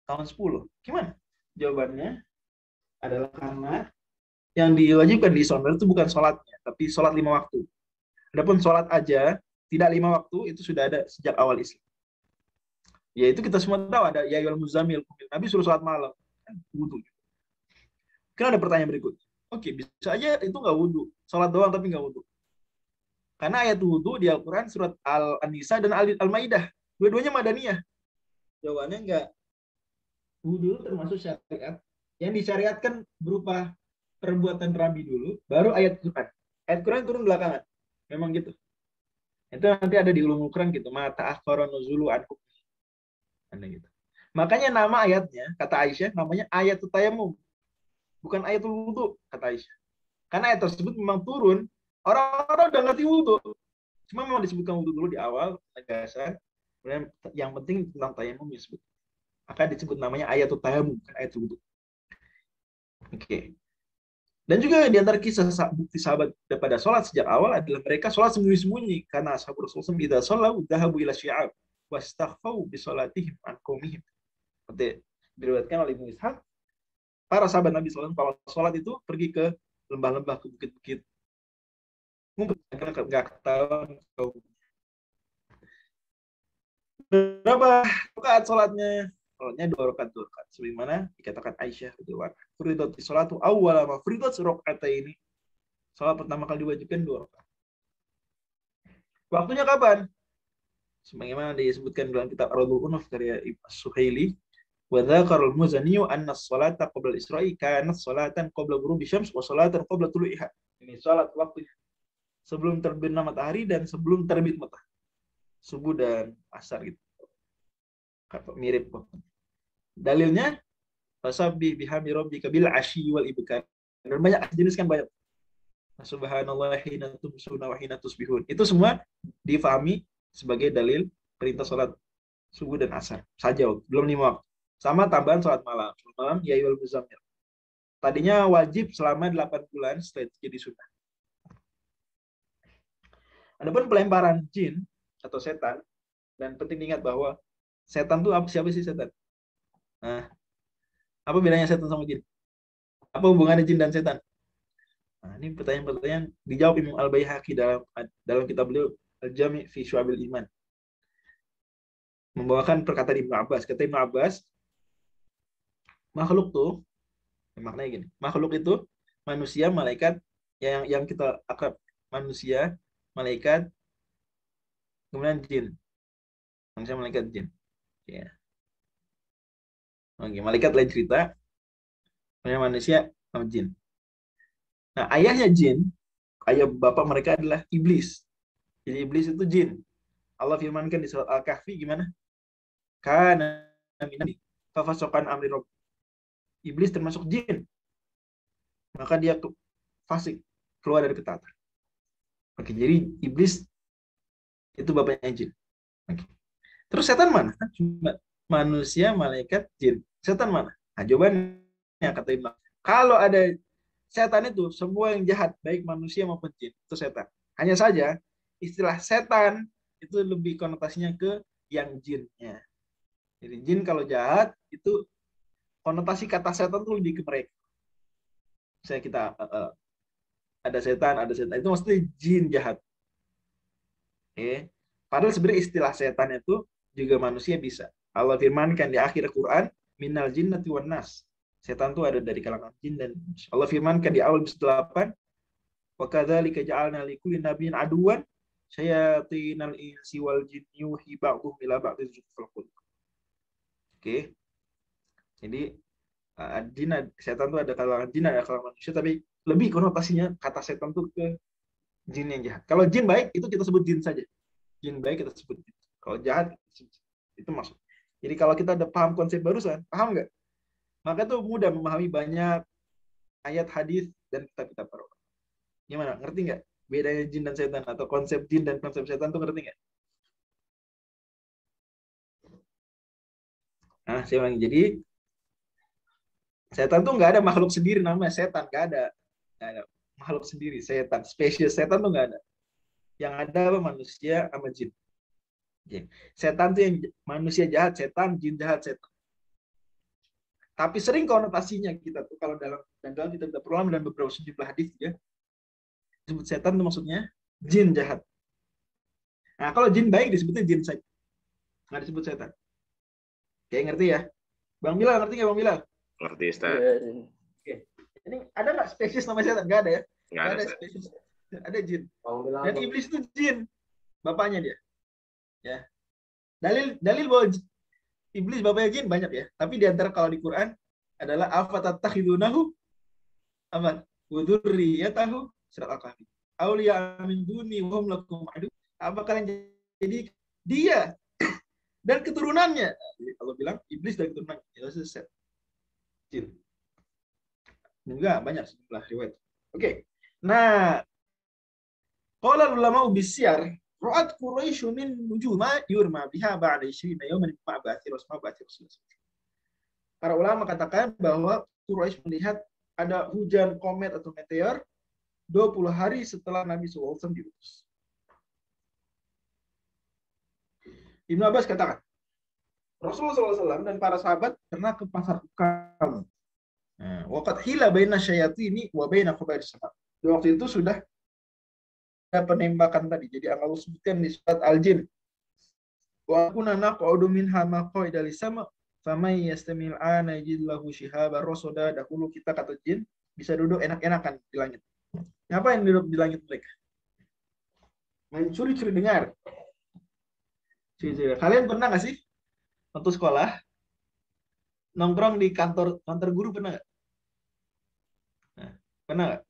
tahun 10. Gimana? Jawabannya adalah karena yang diwajibkan di Isra Mi'raj itu bukan sholatnya, tapi sholat 5 waktu. Adapun sholat aja tidak 5 waktu itu sudah ada sejak awal Islam. Yaitu kita semua tahu ada ya ayyuhal muzammil, Nabi suruh sholat malam, kan wudu. Kan ada pertanyaan berikutnya. Oke, bisa aja itu nggak wudu, sholat doang tapi nggak wudu. Karena ayat wudu di Al-Quran surat Al-Nisa dan Al-Maidah, dua-duanya Madaniyah. Jawabannya enggak. Wudu termasuk syariat yang disyariatkan berupa perbuatan Nabi dulu, baru ayat Quran. Ayat Quran turun belakangan. Memang gitu. Itu nanti ada di Ulumul Quran gitu. Mata akhara nuzulu ankum. Ada gitu. Makanya nama ayatnya, kata Aisyah, namanya ayatul tayammum. Bukan ayatul wudu, kata Aisyah. Karena ayat tersebut memang turun, orang-orang udah ngerti wudu. Cuma memang disebutkan wudu dulu di awal, penegasan. Kemudian yang penting tentang tayammum disebut. Maka disebut namanya ayatut tayammum, ayat wudu. Oke. Dan juga di antara kisah bukti sahabat pada sholat sejak awal adalah mereka sholat sembunyi-sembunyi karena ashabul Rasul idza shalu dhahabu ila syi'ab wastaghfau bi sholatihim an qaumihim. Seperti diriwayatkan oleh Ibnu Ishaq, para sahabat Nabi SAW kalau sholat itu pergi ke lembah-lembah, ke bukit-bukit, ngumpul karena nggak ketahuan kaum. Berapa rakaat sholatnya? Sholatnya 2 rakaat. Sebagaimana dikatakan Aisyah radhiyallahu anha, "Furidatis sholatu awwala ma furidat raka'ataini." Sholat pertama kali diwajibkan 2 rakaat. Waktunya kapan? Sebagaimana disebutkan dalam kitab Ar-Radul Unuf karya Ibnu Suhaili, wa dzakara al-Muzani anna as-salata qabla al-Isra'i kanat salatan qabla ghurubi syams wa salatan qabla tulu'iha. Ini salat waktunya sebelum terbitnya matahari dan sebelum terbit matahari. Subuh dan asar gitu. Mirip. Dalilnya fasabbih bihamdi rabbika bil asyi wal ibkar. Dan banyak jenis kan banyak. Subhanallah hina tumsuna wa hina tusbihun. Itu semua difahami sebagai dalil perintah salat subuh dan asar saja, belum 5 waktu. Sama tambahan salat malam. Salat malam ya ayyuhal muzammil. Tadinya wajib selama 8 bulan, setelah itu jadi sunnah. Adapun pelemparan jin atau setan, dan penting diingat bahwa setan itu siapa sih setan? Nah, apa bedanya setan sama jin? Apa hubungannya jin dan setan? Nah, ini pertanyaan-pertanyaan dijawab Imam Al-Baihaqi dalam kitab beliau Al-Jami' fi Syu'abil Iman. Membawakan perkataan Ibnu Abbas. Kata Ibnu Abbas, makhluk tuh, maknanya gini, makhluk itu manusia, malaikat, yang kita akrab, manusia, malaikat, kemudian jin. Manusia, malaikat, jin. Ya. Oke, malaikat lain cerita, kemudian manusia sama jin. Nah, ayahnya jin, ayah bapak mereka adalah iblis. Jadi iblis itu jin. Allah firmankan di surat Al-Kahfi gimana? Kana minani fafasokan amri rabb. Iblis termasuk jin. Maka dia fasik, keluar dari ketaatan. Oke, jadi iblis itu bapaknya jin. Oke. Terus setan mana? Kan cuma manusia, malaikat, jin. Setan mana? Nah, jawabannya kata Imam, kalau ada setan itu semua yang jahat, baik manusia maupun jin, itu setan. Hanya saja istilah setan itu lebih konotasinya ke yang jinnya. Jadi jin kalau jahat itu konotasi kata setan itu lebih ke mereka. Misalnya kita ada setan itu maksudnya jin jahat. Oke. Padahal sebenarnya istilah setan itu juga manusia bisa. Allah firmankan di akhir Quran, minal jinnati wan nas. Setan itu ada dari kalangan jin dan Allah firmankan di awal 8, wa kadzalika ja'alna likulli nabiyyin aduwan syayatinal insi wal jinni yuhi ba'dhum ila ba'dhin zukhrufal qaul. Oke. Jadi setan itu ada kalangan jin, ada kalangan manusia, tapi lebih konotasinya kata setan itu ke jin yang jahat. Kalau jin baik itu kita sebut jin saja. Jin baik kita sebut jin. Kalau jahat itu masuk. Jadi kalau kita udah paham konsep barusan, paham nggak? Maka itu mudah memahami banyak ayat hadis dan kitab-kitab para ulama. Gimana? Ngerti nggak bedanya jin dan setan, atau konsep jin dan konsep setan tuh ngerti nggak? Nah, saya bilang, jadi setan tuh nggak ada makhluk sendiri namanya setan, nggak ada makhluk sendiri setan, spesies setan tuh nggak ada. Yang ada apa? Manusia sama jin. Setan tuh yang manusia jahat setan, jin jahat setan. Tapi sering konotasinya kita tuh kalau dalam kitab ulama dan beberapa sejumlah hadis ya, disebut setan itu maksudnya jin jahat. Nah, kalau jin baik disebutnya jin saja, nggak disebut setan. Oke, ngerti ya? Bang Bilal, ngerti nggak Bang Bilal? Ngerti, Ustaz. Oke. Ini ada nggak spesies namanya setan? Nggak ada ya? Nggak ada spesies. Ada jin. Dan iblis itu jin, bapaknya dia. Ya. Dalil bahwa iblis bapaknya jin banyak ya. Tapi di antara kalau di Quran adalah afatattakhidunahu apa? Wadzurriyyatahu surat Al-Kahfi. Auliya min duni wa hum lakum adu. Apa kalian jadi dia dan keturunannya? Kalau bilang iblis dan keturunannya itu set jin. Juga banyak sejumlah riwayat. Oke. Nah, qala ulama bisyar ra'at quraisy min nujuma yurma biha ba'da 20 yawman ma'ba'ati rasulullah. para ulama katakan bahwa Quraisy melihat ada hujan komet atau meteor 20 hari setelah Nabi SAW diutus. Ibnu Abbas katakan, Rasulullah SAW dan para sahabat pernah ke pasar Ukam. Waqad hila baina syayatini wa baina khabaris sama. Waktu itu sudah ada penembakan tadi. Jadi Allah sebutkan di surat Al-Jin. Wa kunna naq'udu minha maq'ida lisama faman yastamil ana yajidlahu shihaban rasada. Dahulu kita kata jin bisa duduk enak-enakan di langit. Ngapain duduk di langit mereka? Mencuri-curi dengar. Kalian pernah nggak sih waktu sekolah nongkrong di kantor guru, pernah nggak? Pernah nggak?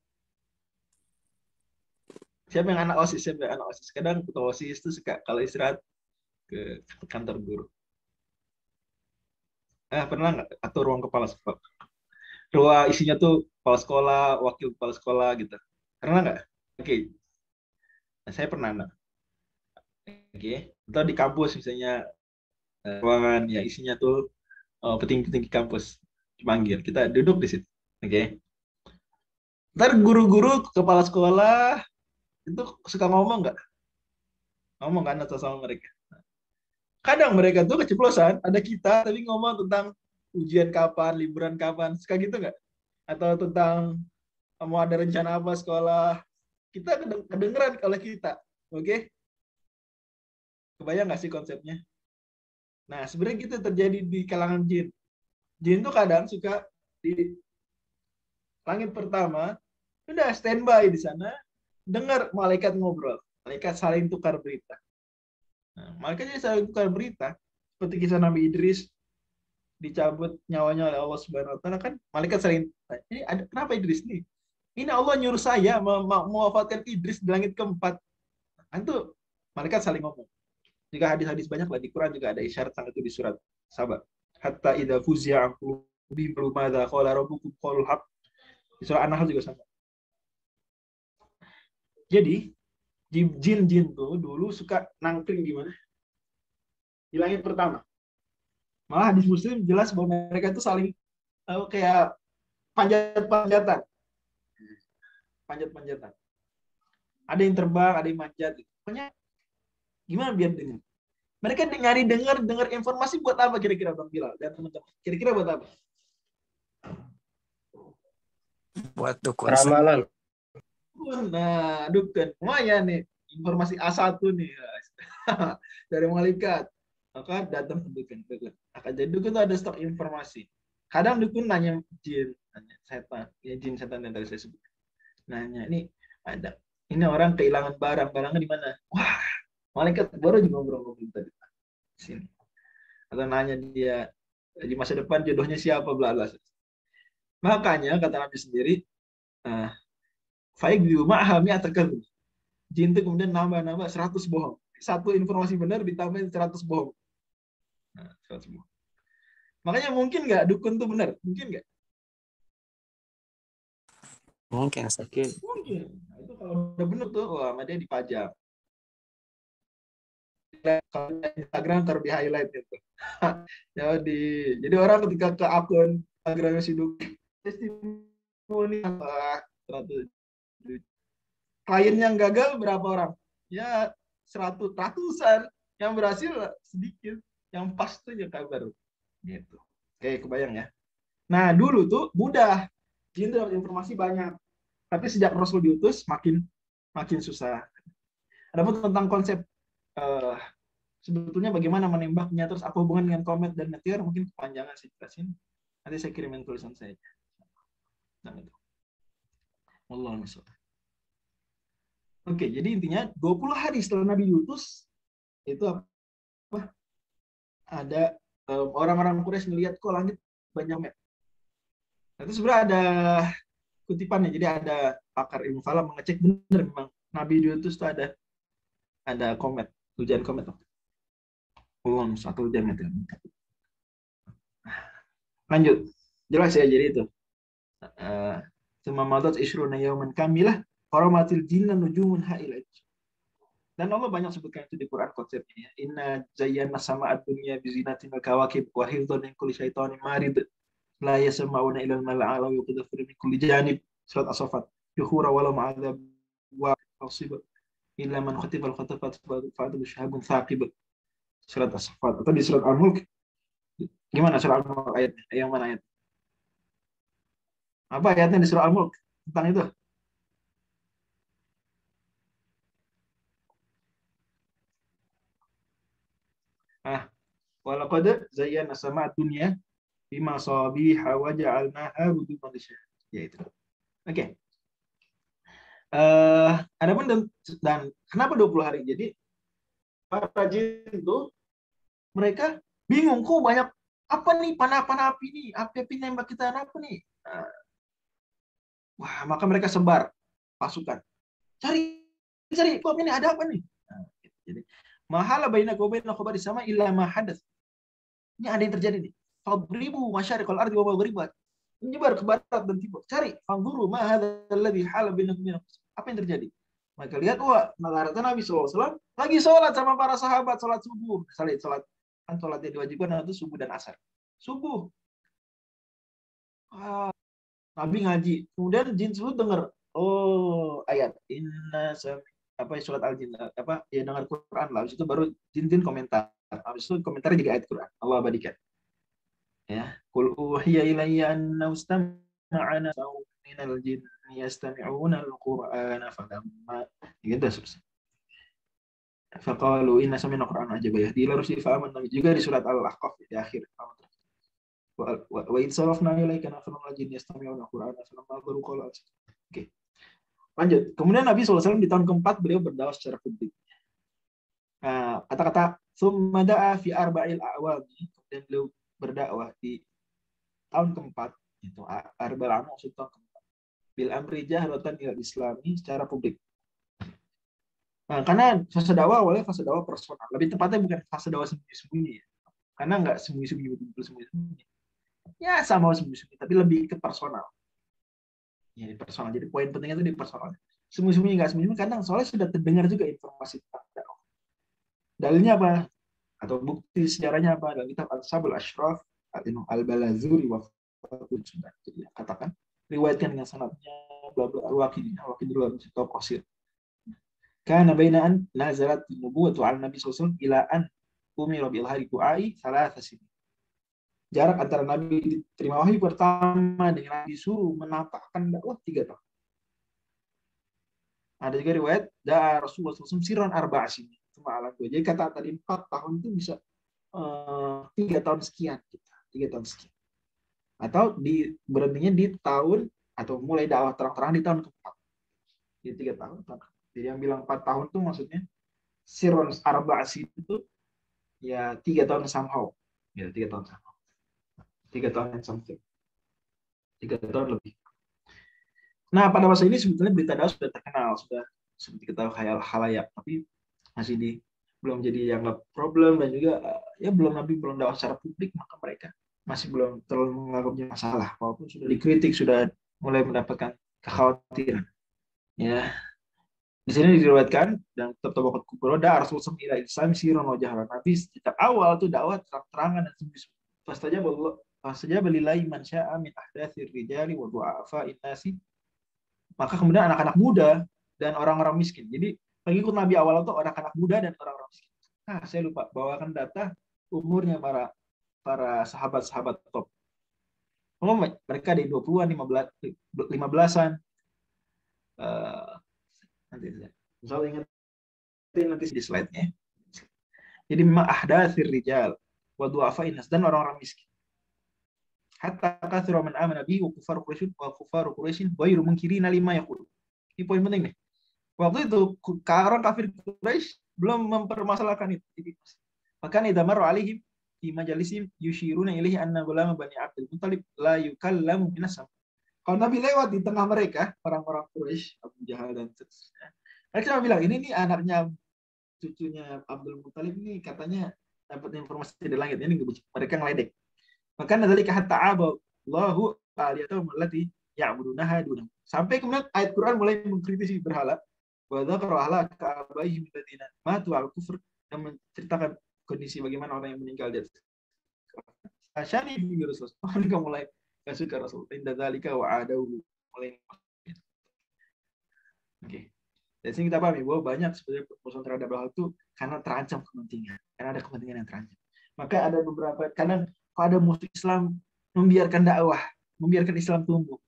Siapa yang anak OSIS? Siapa yang anak OSIS? Kadang ketua OSIS itu suka kalau istirahat ke kantor guru. Pernah nggak? Atau ruang kepala sekolah? Ruang isinya tuh kepala sekolah, wakil kepala sekolah gitu. Pernah nggak? Oke. Nah, saya pernah. Oke. Atau di kampus misalnya ruangan ya isinya tuh petinggi-petinggi kampus dipanggil. Kita duduk di situ. Oke. Ntar guru-guru, kepala sekolah itu suka ngomong nggak? Ngomong kan atau sama mereka. Kadang mereka tuh keceplosan, ada kita tapi ngomong tentang ujian kapan, liburan kapan, suka gitu nggak? Atau tentang mau ada rencana apa sekolah. Kita kedengeran oleh kita. Oke? Kebayang nggak sih konsepnya? Nah, sebenarnya gitu terjadi di kalangan jin. Jin tuh kadang suka di langit pertama, udah standby di sana, dengar malaikat ngobrol, malaikat saling tukar berita. Nah, malaikat jadi saling tukar berita, seperti kisah Nabi Idris dicabut nyawanya oleh Allah Subhanahu Wa Taala kan, malaikat saling, ini ada kenapa Idris nih? Ini Allah nyuruh saya mewafatkan Idris di langit keempat. Itu malaikat saling ngomong. Jika hadis-hadis banyak lah di Quran juga ada isyarat sangat itu di surat Saba. Hatta idza fuzi'a an qulubihim madza qala rabbukum qaulul haq. Di surah An-Nahl juga sama. Jadi jin-jin tuh dulu suka nangkring di mana? Di langit pertama. Malah hadis Muslim jelas bahwa mereka itu saling kayak panjat-panjatan. Panjat-panjatan. Ada yang terbang, ada yang manjat. Pokoknya gimana biar dengar? Mereka nyari dengar informasi buat apa kira-kira Bang Bilal dan teman-teman? Kira-kira buat apa? Buat dukun. Ramalan. Nah, dukun. Lumayan nih. Informasi A1 nih. Dari malaikat. Maka datang ke dukun. Akan jadi dukun itu ada stok informasi. Kadang dukun nanya jin, nanya setan. Ya jin setan yang tadi saya sebut. Nanya, ini ada. Ini orang kehilangan barangnya di mana? Wah, malaikat baru juga ngobrol-ngobrol tadi. Sini. Atau nanya dia di masa depan jodohnya siapa, bla bla. Makanya kata Nabi sendiri, faik biu ma'hami atakal. Jin itu kemudian nambah 100 bohong. Satu informasi benar ditambahin 100 bohong. Nah, 100 bohong. Makanya mungkin nggak dukun itu benar? Mungkin nggak? Mungkin sakit. Mungkin. Nah, itu kalau udah benar tuh, wah, sama dia dipajang. Kalau Instagram taruh di highlight gitu. Jadi orang ketika ke akun Instagram si dukun testimoni klien yang gagal berapa orang? Ya ratusan, yang berhasil sedikit, yang pas tuh ya kabar gitu. Oke, kebayang ya. Nah dulu tuh mudah, jin dapat informasi banyak, tapi sejak Rasul diutus makin susah. Adapun tentang konsep sebetulnya bagaimana menembaknya, terus apa hubungan dengan komet dan meteor, mungkin kepanjangan sih jelasin. Nanti saya kirimin tulisan saya. Nah, itu. Wallahu a'lam. Oke, jadi intinya 20 hari setelah Nabi diutus itu apa? Ada orang-orang Quraisy melihat kok langit banyak met. Nah, itu sebenarnya ada kutipannya. Jadi ada pakar ilmu falak mengecek benar memang Nabi diutus itu ada komet, hujan komet. Satu jam itu. Lanjut. Jelas ya jadi itu. Semua madat isyruna yauman kamilah qaramatil jinna nujumun hailaj. Dan Allah banyak sebutkan itu di Quran konsepnya. Inna zayyana sama'ad dunya bizinatil kawakib wa hifdhan min kulli syaitanin marid la yasma'una ila al-mal'a wa yuqdhafu min kulli janib. Surat As-Saffat. Yukhura walau ma'adzab wa qasib illa man khatifa al-khatafat fa'adu shahabun thaqib. Surat As-Saffat. Atau di surat Al-Mulk. Gimana surat Al-Mulk ayatnya? Yang mana ayat? Apa ayatnya di surat Al-Mulk tentang itu? Walaqad zayyana sama'a dunya bima sabiha wa ja'alnaha rujuman lisyaitan. Yaitu. Oke. Adapun dan kenapa 20 hari? Jadi para jin itu mereka bingung kok banyak apa nih panah-panah api nih, api nembak kita apa nih? Wah, maka mereka sebar pasukan. Cari kok ini ada apa nih? Jadi mahala bainakum wa bainal khabari sama illa ma hadath. Ini ada yang terjadi nih. Fadribu masyariqal ardi wa maghribat. Menyebar ke barat dan timur. Cari, fanzuru ma hadzal ladzi hala bainakum. Apa yang terjadi? Maka lihat, wah, rata Nabi SAW lagi sholat sama para sahabat, sholat subuh. Kan sholat yang diwajibkan itu subuh dan asar. Subuh. Nabi ngaji. Kemudian jin tersebut dengar, oh, ayat surat Al-Jin, ya dengar Quran lah. Habis itu baru jin komentar. Habis itu komentarnya jadi ayat Quran. Allah abadikan. Ya, qul uhiya ilayya annahu istama'ana minal jinni yastami'una al-Qur'ana falamma gitu terus. Faqalu inna sami'na Qur'anan ajaba yahdi ila rusydi fa amanna. Juga di surat Al-Ahqaf di akhir. Wa id sarafna ilayka nafarun minal jinni yastami'una al-Qur'ana falamma qalu qala. Oke. Lanjut. Kemudian Nabi SAW di tahun keempat beliau berdakwah secara publik. Kata-kata summa da'a fi arba'il a'wami, kemudian beliau berdakwah di tahun keempat, itu arba'il a'wam maksud tahun keempat. Bil amri jahratan ila islami secara publik. Karena fase dakwah awalnya fase dakwah personal. Lebih tepatnya bukan fase dakwah sembunyi-sembunyi ya. Karena enggak sembunyi-sembunyi betul sembunyi-sembunyi. Ya sama sembunyi-sembunyi, tapi lebih ke personal. Ya, di personal. Jadi poin pentingnya itu di personal. Sembunyi-sembunyi enggak sembunyi kadang soalnya sudah terdengar juga informasi tentang dakwah. Dalilnya apa? Atau bukti sejarahnya apa? Dalam kitab Al-Sabul Ashraf Al-Imam Al-Balazuri wa Fatul Sudan. Jadi katakan riwayatkan dengan sanadnya bla bla al-Waqidi dulu atau Qasir. Kana baina an nazalat nubuwwatu 'ala Nabi sallallahu alaihi wasallam ila an umira bil hari du'ai salat sinin. Jarak antara Nabi diterima wahyu pertama dengan disuruh menapakkan dakwah 3 tahun. Ada juga riwayat da'a Rasulullah SAW sirran arba'a sinin. Jadi kata tadi 4 tahun itu bisa 3 tahun sekian kita, 3 tahun sekian. Atau berhentinya di tahun atau mulai dakwah terang-terang di tahun keempat. Di 3 tahun. Jadi yang bilang 4 tahun itu maksudnya sirron arba'asi itu ya 3 tahun somehow. Ya 3 tahun somehow. 3 tahun and something. 3 tahun lebih. Nah, pada masa ini sebetulnya berita dakwah sudah terkenal, sudah seperti kita halayak, tapi masih belum jadi yang problem dan juga ya Nabi belum dakwah secara publik, maka mereka masih belum terlalu menganggapnya masalah walaupun sudah dikritik, sudah mulai mendapatkan kekhawatiran. Ya. Di sini diriwayatkan dan tertabaqat kubra da Rasulullah ila Islam sirran wa jahran. Nabi sejak awal tuh dakwah terang-terangan dan sembunyi-sembunyi. Fastajaba lillahi man syaa min ahdatsir rijali wa du'afa'in nasi. Maka kemudian anak-anak muda dan orang-orang miskin. Jadi pengikut Nabi awal itu anak-anak muda dan orang-orang miskin. Saya lupa bawakan data umurnya para sahabat-sahabat top. Mereka di 20-an, 15-an. Nanti ingat di slide-nya. Jadi memang ahdatsir rijal wa du'afa'in nas dan orang-orang miskin. Hatta katsura man amana bihi wa kufaru Quraisy ghairu munkirina lima yaqulu. Ini poin penting nih. Waktu itu orang kafir Quraisy belum mempermasalahkan itu. Maka idamaru alaihim di majalisim yushiruna ilaihi anna gulama bani Abdul Muttalib la yukallamu minasam. Kalau Nabi lewat di tengah mereka, orang-orang Quraisy, Abu Jahal dan seterusnya. Mereka cuma bilang, ini anaknya cucunya Abdul Muttalib ini katanya dapat informasi dari langit. Ini mereka ngeledek. Maka nadzalika hatta Allahu aliyatu allati ya'budunaha dunah. Sampai kemudian ayat Quran mulai mengkritisi berhala. Wa dzakara ahla ka'abaihim alladziina matu al-kufr dan menceritakan kondisi bagaimana orang yang meninggal di atas. Asyani fi Rasulullah. Mereka mulai Nggak suka Rasul. Inda dzalika wa adawu. Mulai. Oke. Dari sini kita pahami bahwa banyak sebenarnya permusuhan terhadap hal itu karena terancam kepentingan. Karena ada kepentingan yang terancam. Maka ada beberapa, kadang kalau ada musuh Islam membiarkan dakwah, membiarkan Islam tumbuh.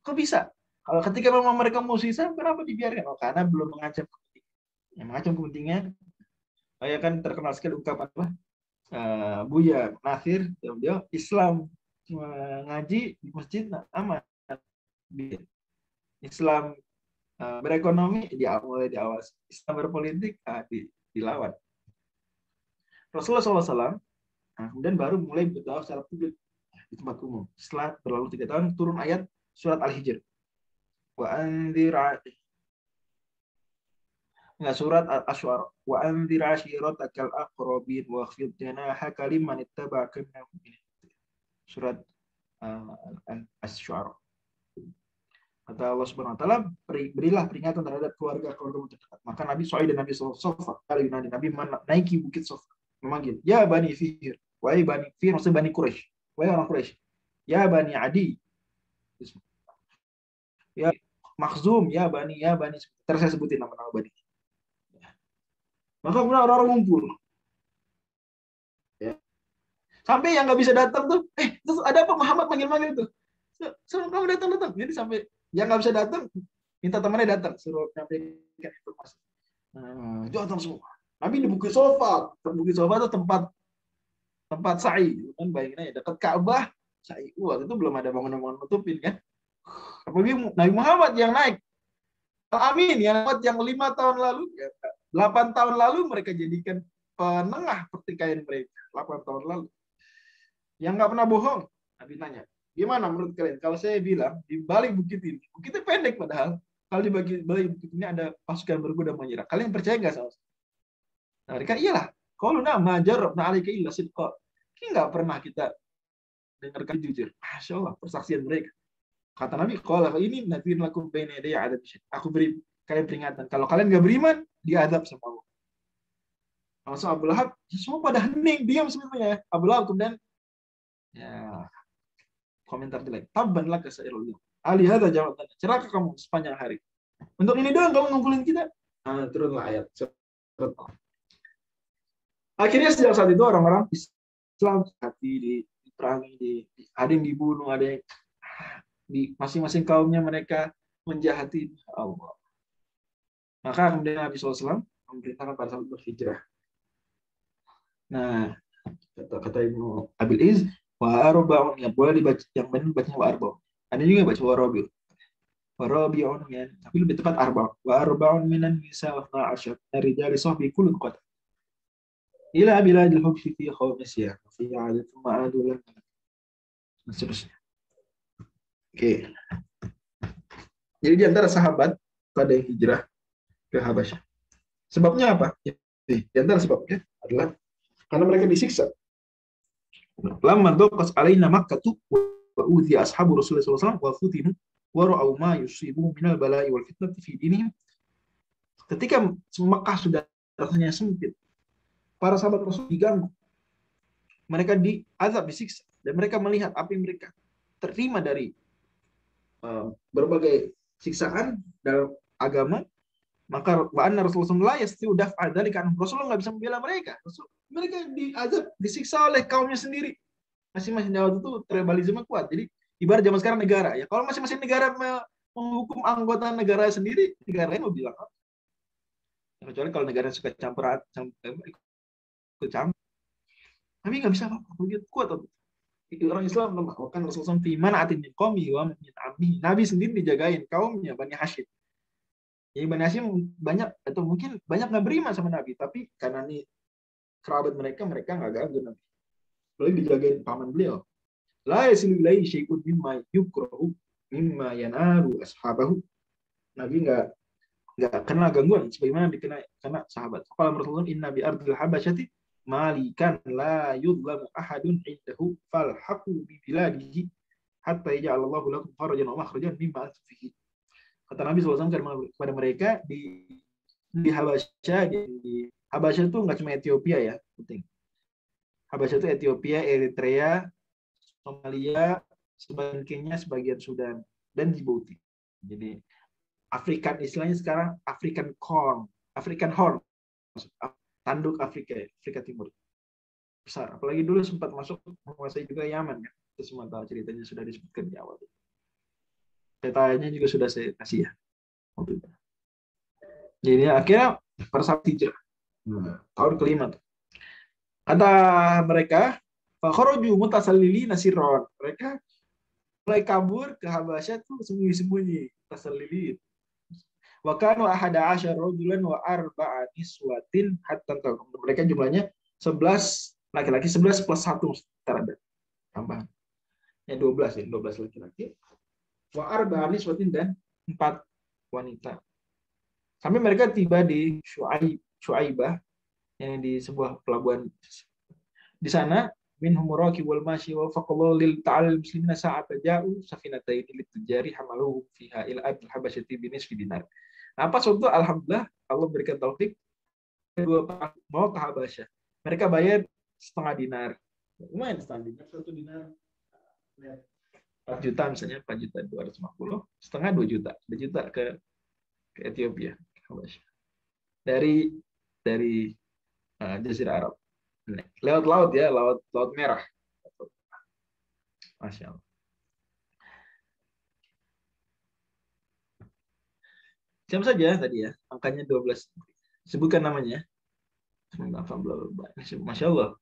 Kok bisa? Kalau ketika memang mereka musuh Islam, kenapa dibiarkan? Oh, karena belum mengancam kepentingan. Yang mengancam kepentingan, saya kan terkenal sekali ungkapan apa? Buya Nasir, dia Islam cuma ngaji di masjid, aman. Islam berekonomi mulai diawas, Islam berpolitik dilawan. Rasulullah SAW kemudian baru mulai berdakwah secara publik di tempat umum. Setelah berlalu 3 tahun turun ayat surat Al-Hijr. Surat Al-Asy'ara. Wa anzir ashiratakal aqrabin wa khfid janahaka liman ittaba'aka minal mu'minin. Surat Al-Asy'ara. Kata Allah Subhanahu wa taala, berilah peringatan terhadap keluarga-keluarga terdekat. Maka Nabi Shu'aib dan Nabi Safa, kali Nabi menaiki bukit Safa, memanggil, "Ya Bani Fihr." Wahai Bani Fihr, maksudnya Bani Quraisy. Wahai orang Quraisy. Ya Bani Adi. Ya Makhzum, ya Bani. Terus saya sebutin nama-nama Bani. Maka kemudian orang-orang ngumpul. Ya. Sampai yang nggak bisa datang tuh, terus ada apa Muhammad manggil-manggil tuh. Kamu datang. Jadi sampai yang nggak bisa datang, minta temannya datang, suruh nyampaikan informasi. Datang semua. Nabi di Bukit Sofa. Bukit Sofa itu tempat sa'i. Kan bayangin aja, dekat Ka'bah, sa'i. Waktu itu belum ada bangunan-bangunan nutupin kan. Apalagi Nabi Muhammad yang naik. Amin, yang 5 tahun lalu, 8 tahun lalu mereka jadikan penengah pertikaian mereka. 8 tahun lalu. Yang nggak pernah bohong. Nabi nanya, gimana menurut kalian? Kalau saya bilang di balik bukit ini, bukitnya pendek padahal. Kalau di balik bukit ini ada pasukan berkuda menyerang. Kalian percaya nggak sama saya? Nah, mereka iyalah. Kalau nama jarabna alika illa sidqa. Ini nggak pernah kita dengarkan jujur. Masya Allah, persaksian mereka. Kata Nabi, kalau ini Nabi lakum baina yadayya adab syadid. Aku beri kalian peringatan. Kalau kalian nggak beriman, diadab sama Allah. Langsung Abu Lahab, semua pada hening, diam sebenarnya. Abu Lahab kemudian komentar jelek. Tabban laka sa'irul yawm. Ali hadza jawab tanya. Celaka kamu sepanjang hari. Untuk ini doang kamu ngumpulin kita. Turunlah ayat. Akhirnya sejak saat itu orang-orang Islam diperangi, ada yang dibunuh, ada yang di masing-masing kaumnya mereka menjahati Allah. Maka kemudian Nabi SAW memerintahkan para sahabat berhijrah. Nah, kata Ibnu Abil Iz, wa arba'un, yang boleh dibaca, yang benar bacanya wa arba'un. Ada juga baca wa rabi'un. Wa rabi'un, tapi lebih tepat arba'un. Wa arba'un minan nisa wa 12 rijali sahbi kullu qad. Ila biladil hubsi fi khawmisiyah fi 'adat ma'adulan. Dan seterusnya. Oke. Jadi di antara sahabat pada yang hijrah ke Habasyah. Sebabnya apa? Di antara sebabnya adalah karena mereka disiksa. Lamma daqas alaina Makkah wa udhi ashabu Rasulullah SAW wa futinu wa ra'aw ma yusibuhum minal bala'i wal fitnati fi dinihim. Ketika Mekah sudah rasanya sempit, para sahabat Rasul diganggu. Mereka diazab, disiksa, dan mereka melihat apa yang mereka terima dari berbagai siksaan dalam agama. Maka wa'anna Rasulullah SAW Rasulullah nggak bisa membela mereka. Mereka diazab, disiksa oleh kaumnya sendiri. Masing-masing jawab itu tribalisme kuat. Jadi ibarat zaman sekarang negara ya. Kalau masing-masing negara menghukum anggota negara sendiri, negara lain mau bilang apa? Kecuali kalau negara suka campur. Tapi nggak bisa apa-apa. Begitu kuat. Orang Islam melakukan Rasulullah SAW mana atin min qaumi wa min ammi. Nabi sendiri dijagain kaumnya Bani Hashim. Jadi Bani Hashim banyak atau mungkin banyak nggak beriman sama Nabi, tapi karena ini kerabat mereka nggak ganggu Nabi. Lalu dijagain paman beliau. La yasilu ilaihi syai'un mimma yukrahu mimma yanaru ashabahu. Nabi nggak kena gangguan sebagaimana dikena karena sahabat. Kalau Rasulullah inna bi ardil habasyati malikan la yudlamu ahadun indahu falhaqu bi biladihi hatta yaj'alallahu lakum farajan wa makhrajan mimma antum fihi. Kata Nabi SAW kepada mereka di Habasyah, di Habasyah itu nggak cuma Ethiopia ya, penting. Habasyah itu Ethiopia, Eritrea, Somalia, sebagian Kenya, sebagian Sudan, dan Djibouti. Jadi Afrikan istilahnya sekarang African corn, African horn, tanduk Afrika, Afrika Timur besar. Apalagi dulu sempat masuk menguasai juga Yaman kan. Itu semua tahu ceritanya sudah disebutkan di awal. Petanya juga sudah saya kasih ya. Jadi akhirnya pada saat hijrah tahun kelima tuh. Kata mereka, fakhraju mutasallilina sirron. Mereka mulai kabur ke Habasyah tuh sembunyi-sembunyi, tasallilin. Wa kanu 11 rajulan wa 4 niswatin hatta mereka jumlahnya 11 laki-laki 11 plus 1 ada tambahan. Ya 12 ya, 12 laki-laki. Wa 4 niswatin dan 4 wanita. Sampai mereka tiba di Syuaibah yang di sebuah pelabuhan. Di sana minhum raqib wal mashi wa faqallu lil ta'al muslimina sa'ata ja'u safinatayn litujari hamaluhum fiha ila al habasyati binisfi dinar. Nah, pas waktu alhamdulillah Allah berikan taufik dua mau ke Habasyah. Mereka bayar setengah dinar. Lumayan setengah dinar, 1 dinar 4 juta misalnya, 4 juta 250, setengah 2 juta. 2 juta ke Ethiopia, ke Habasyah. Dari Jazirah Arab. Lewat laut ya, laut merah. Masya Allah. Siapa saja tadi ya, angkanya 12. Sebutkan namanya. Masya Allah.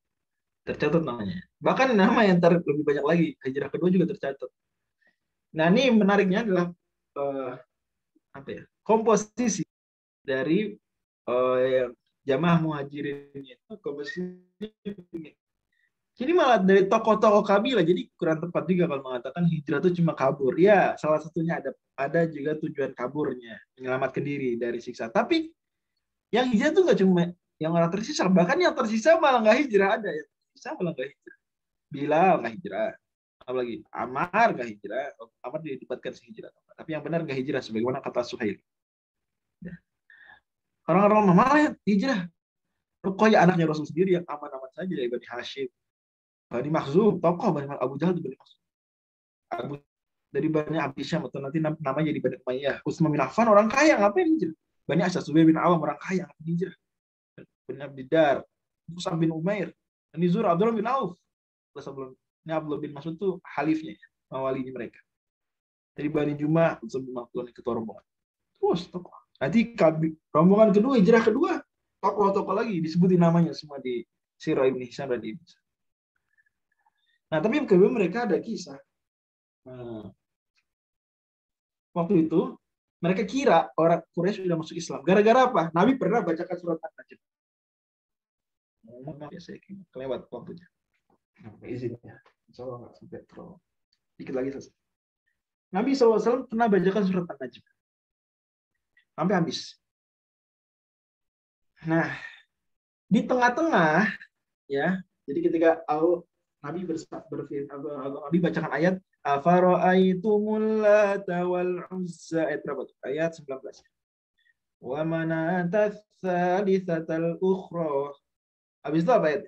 Tercatat namanya. Bahkan nama yang lebih banyak lagi. Hijrah kedua juga tercatat. Nah ini menariknya adalah komposisi dari jamaah muhajirin itu komposisi. Jadi malah dari tokoh-tokoh kabilah, jadi kurang tepat juga kalau mengatakan hijrah itu cuma kabur. Ya, salah satunya ada juga tujuan kaburnya, menyelamatkan diri dari siksa. Tapi yang hijrah itu nggak cuma yang orang tersisa, bahkan yang tersisa malah nggak hijrah ada. Yang tersisa malah nggak hijrah. Bilal nggak hijrah. Apalagi Ammar nggak hijrah. Ammar dilibatkan sehijrah. Tapi yang benar nggak hijrah, sebagaimana kata Suhail. Ya. Orang-orang malah hijrah. Ruqayyah anaknya Rasul sendiri yang aman-aman saja dari Bani Hashim. Bani Makhzum, tokoh Bani Abu Jahal itu Bani Makhzum. Dari Bani Abdi Syam atau nanti namanya jadi Bani Umayyah. Utsman bin Affan orang kaya, ngapain hijrah? Bani Asyad, Zubair bin Awam orang kaya, ngapain hijrah? Bani Abdiddar, Mus'ab bin Umair, Nizur, Abdullah bin Auf. Ini Abdullah bin Mas'ud itu halifnya, mawalinya mereka. Dari Bani Jumah, Utsman bin Mas'ud ketua rombongan. Terus tokoh. Nanti rombongan kedua, hijrah kedua, tokoh-tokoh lagi disebutin namanya semua di Sirah Ibn Hisham dan Ibn. Nah, tapi yang kedua mereka ada kisah. Waktu itu mereka kira orang Quraisy sudah masuk Islam. Gara-gara apa? Nabi pernah bacakan surat An-Najm. Maaf ya, saya kelewat waktunya. Izinnya. Insya Allah nggak sampai terlalu. Dikit lagi selesai. Nabi SAW pernah bacakan surat An-Najm. Sampai habis. Nah, di tengah-tengah, ya, jadi ketika Nabi Nabi bacakan ayat afara'aitumul lata wal uzza, ayat berapa? Ayat 19. Wa manata tsalitsatal ukhra. Habis itu apa ayat?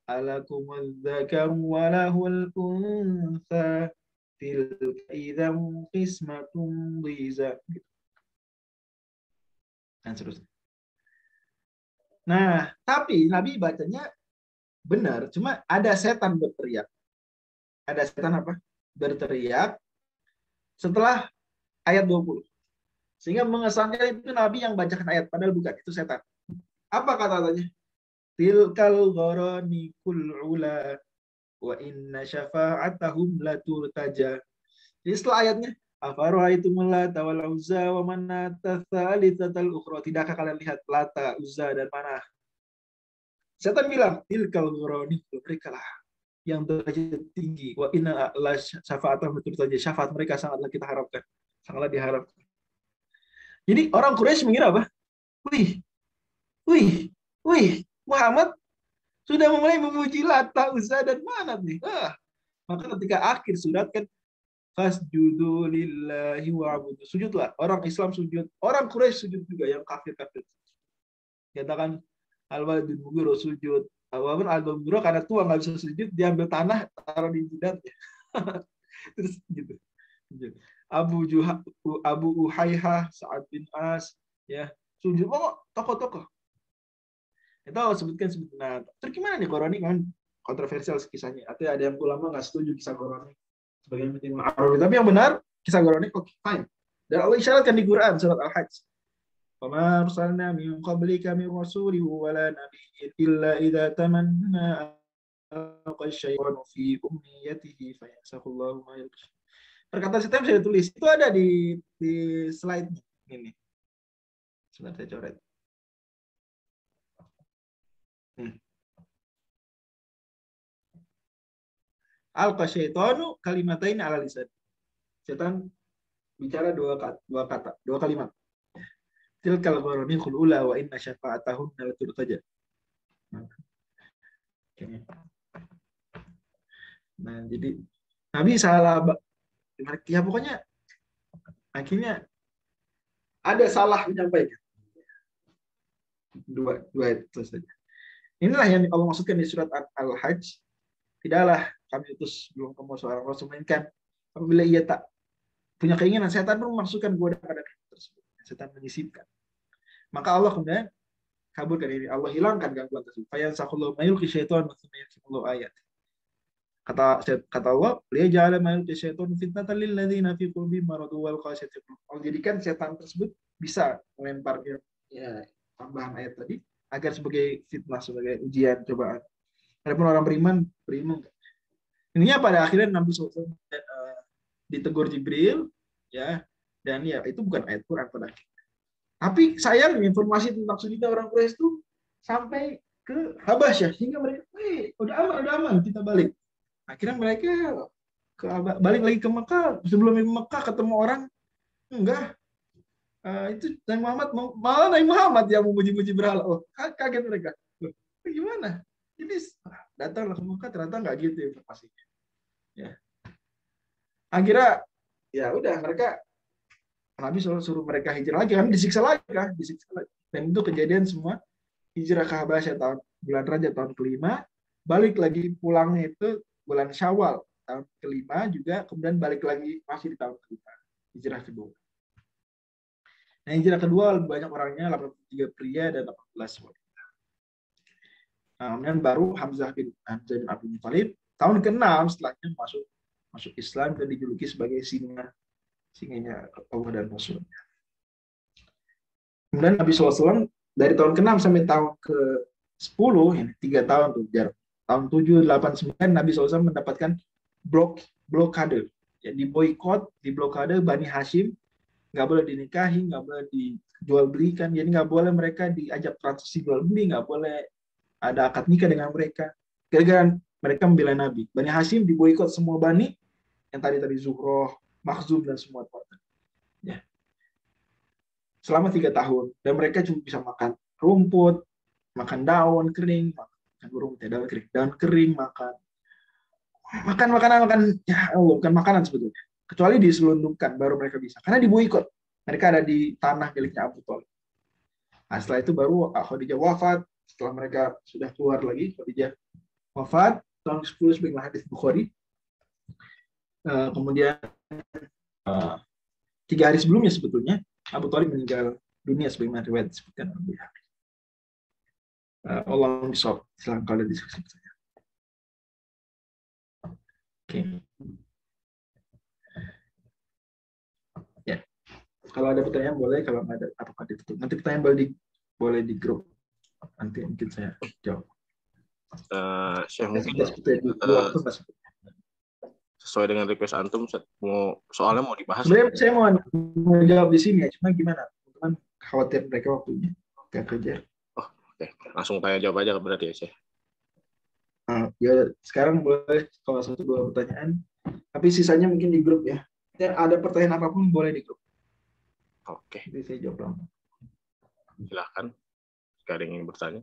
Alakumul dzakaru wa lahul untha tilka idzam qismatun dhiza. Dan seterusnya. Nah, tapi Nabi bacanya benar, cuma ada setan berteriak. Ada setan apa? Berteriak setelah ayat 20. Sehingga mengesannya itu Nabi yang bacakan ayat, padahal bukan, itu setan. Apa kata-katanya? Tilkal gharani kul'ula wa inna syafa'atahum laturtaja. Jadi setelah ayatnya, afara'aitumul lata wal uzza wa manata tsalitsatal ukhra. Tidakkah kalian lihat Lata, Uzza dan Manah? Setan bilang, tilkal ghurani, mereka lah yang derajat tinggi. Wa inna la syafa'atahum laturtaja. Syafaat mereka sangatlah kita harapkan. Sangatlah diharapkan. Jadi orang Quraisy mengira apa? Wih, Muhammad sudah mulai memuji Lata, Uzza dan Manat nih. Maka ketika akhir surat kan fasjudu lillahi wa'budu. Sujudlah. Orang Islam sujud. Orang Quraisy sujud juga, yang kafir-kafir. Katakan Al-Walid bin Mughirah sujud. Walaupun Al-Walid bin Mughirah karena tua nggak bisa sujud, dia ambil tanah taruh di jidatnya. Terus gitu. Abu Uhaihah, Sa'ad bin As, ya, sujud tokoh-tokoh. Itu Allah sebutkan. Nah, terus gimana nih Qorani kan kontroversial kisahnya. Atau ada yang ulama nggak setuju kisah Qorani sebagai penting ma'ruf. Tapi yang benar kisah Qorani oke, fine. Dan Allah isyaratkan di Quran surat Al-Hajj. وَمَا أَرْسَلْنَا مِنْ قَبْلِكَ مِنْ رَسُولٍ وَلَا نَبِيٍّ إِلَّا إِذَا تَمَنَّى أَلْقَى الشَّيْطَانُ فِي أُمْنِيَّتِهِ فَيَنْسَخُ اللَّهُ مَا يُلْقِي. Perkataan saya bisa ditulis. Itu ada di slide ini. Sebentar saya coret. Alqa syaitanu kalimatain ala lisan. Setan bicara dua kata, dua kalimat. Tilkal gharaniqul ula wa inna syafa'atahunna laturtaja. Nah, jadi Nabi salah, ya pokoknya akhirnya ada salah menyampaikan. Dua itu saja. Inilah yang Allah maksudkan di surat Al-Hajj. Tidaklah kami utus belum kamu seorang rasul, melainkan apabila ia tak punya keinginan, setan pun memasukkan godaan pada keinginan tersebut. Setan menyisipkan. Maka Allah kemudian kabulkan ini. Allah hilangkan gangguan tersebut. Fayansakhullahu mayulqi syaitan wa tsumma yursilullahu ayat. Kata Allah, liyaj'ala mayulqi syaitan fitnatan lil ladzina fi qulubihim maradun wal qasiyati qulub. Allah jadikan setan tersebut bisa melempar ya, tambahan ayat tadi agar sebagai fitnah, sebagai ujian, cobaan. Adapun orang beriman. Ininya pada akhirnya Nabi SAW ditegur Jibril, ya, dan ya itu bukan ayat Quran pada akhirnya. Tapi sayang informasi tentang sulitnya orang Quraisy itu sampai ke Habasyah sehingga mereka, udah aman, kita balik. Akhirnya mereka balik lagi ke Mekah. Sebelum di Mekah ketemu orang, enggak. Itu Nabi Muhammad, malah Nabi Muhammad yang memuji-muji berhala. Oh, kaget mereka. Loh, gimana? Ini datang ke Mekah ternyata nggak gitu informasinya. Ya. Akhirnya ya udah mereka, Nabi suruh mereka hijrah lagi, kan disiksa lagi. Dan itu kejadian semua hijrah ke Habasyah bulan Rajab tahun kelima, balik lagi pulangnya itu bulan Syawal tahun kelima juga, kemudian balik lagi masih di tahun kelima, hijrah kedua. Nah, hijrah kedua lebih banyak orangnya, 83 pria dan 18 wanita. Nah, kemudian baru Hamzah bin Abdul Muthalib tahun ke-6 setelahnya masuk Islam dan dijuluki sebagai singanya Allah dan Rasulnya. Kemudian Nabi SAW dari tahun ke-6 sampai tahun ke-10, ini 3 tahun tuh jarak. Tahun 7, 8, 9 Nabi SAW mendapatkan blokade. Ya, diblokade Bani Hashim, nggak boleh dinikahi, nggak boleh dijual belikan, jadi nggak boleh mereka diajak transaksi jual beli, nggak boleh ada akad nikah dengan mereka. Gara-gara mereka membela Nabi. Bani Hashim diboikot semua Bani, yang tadi Zuhroh, Makhzum dan semua tempat. Ya. Selama 3 tahun, dan mereka cuma bisa makan rumput, makan daun kering, daun kering, makan makanan, ya Allah, bukan makanan sebetulnya. Kecuali diselundupkan baru mereka bisa. Karena diboikot. Mereka ada di tanah miliknya Abu Thalib. Nah, setelah itu baru Khadijah wafat. Setelah mereka sudah keluar lagi, Khadijah wafat tahun 10 sebagaimana hadis Bukhari. Kemudian 3 hari sebelumnya sebetulnya Abu Thalib meninggal dunia sebagaimana riwayat disebutkan Abu Bakar. Allah bisawab. Silakan kalian diskusi saja. Oke. Ya. Kalau ada pertanyaan boleh, kalau nggak ada apa-apa ditutup. Nanti pertanyaan boleh di grup. Nanti mungkin saya jawab. Saya mungkin sesuai dengan request antum, soalnya mau dibahas. Sebenarnya saya mau jawab di sini ya, cuma gimana? Teman khawatir mereka waktunya nggak kerja. Oke. Langsung tanya jawab aja berarti ya, Syekh. Ya sekarang boleh kalau 1-2 pertanyaan, tapi sisanya mungkin di grup ya. Ada pertanyaan apapun boleh di grup. Oke. Jadi saya jawab langsung. Silahkan. Jika ada yang ingin bertanya.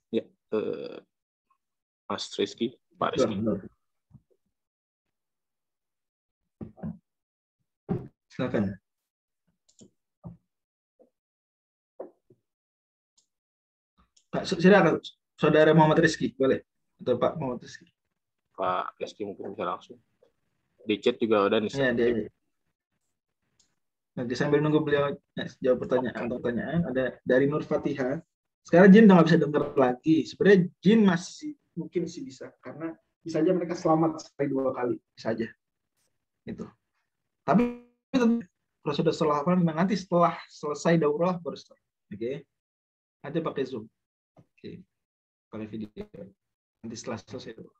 Ya, Mas Rizky, Pak Rizky. Silakan. Pak, silakan, Saudara Muhammad Rizky, boleh. Atau Pak mau terus? Pak Reski mungkin bisa langsung. Di chat juga udah nih. Ya, dia. Nanti sambil nunggu beliau jawab pertanyaan, ada dari Nur Fatihah. Sekarang Jin udah nggak bisa dengar lagi. Sebenarnya Jin masih mungkin sih bisa, karena bisa aja mereka selamat sekali 2 kali, bisa aja. Itu. Tapi prosedur setelah apa? Nanti setelah selesai daurah baru start. Oke. Nanti pakai Zoom. Oke. Pakai video. Nanti setelah selesai daurah.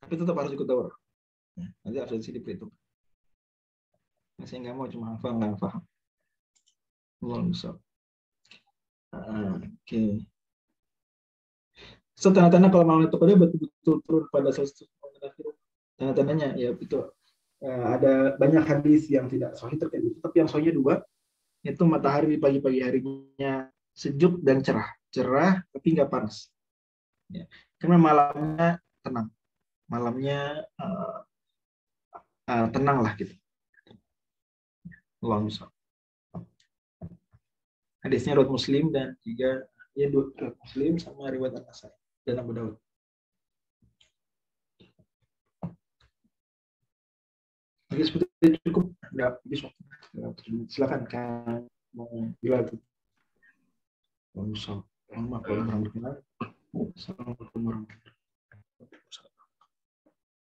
Tapi tetap harus ikut daurah. Nanti absensi diperhitung. Saya nggak mau cuma hafal nggak paham. Allah bisa. Oke. So, tanda-tanda kalau malam itu betul-betul turun pada sesuatu tanda-tandanya ya itu ada banyak hadis yang tidak sahih terkait itu, tapi yang sahihnya 2, itu matahari di pagi-pagi harinya sejuk dan cerah tapi nggak panas. Ya. Karena malamnya tenang, malamnya tenang lah gitu. Allah bisa. Hadisnya riwayat Muslim dan juga riwayat Muslim sama riwayat An-Nasai dan Abu Dawud. Oke, seperti itu cukup. Nggak habis waktu. Silakan kan mau bilang itu.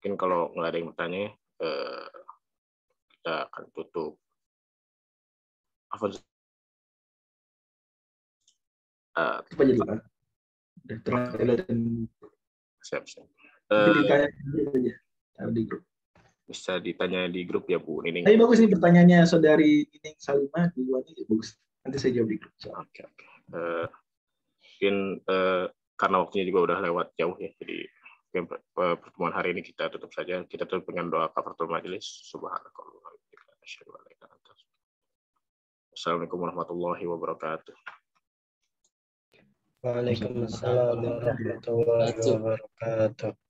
Mungkin kalau nggak ada yang bertanya, kita akan tutup. Apa jadi Pak? Udah terlalu Siap-siap. ditanya di grup. Bisa ditanya di grup ya Bu Nining. Tapi bagus nih pertanyaannya saudari Nining Salimah di luar ini bagus. Nanti saya jawab di grup. Oke. Mungkin karena waktunya juga udah lewat jauh ya, jadi pertemuan hari ini kita tutup saja. Kita tutup dengan doa kafaratul majelis. Subhanallah. Assalamualaikum warahmatullahi wabarakatuh. Waalaikumsalam warahmatullahi wabarakatuh.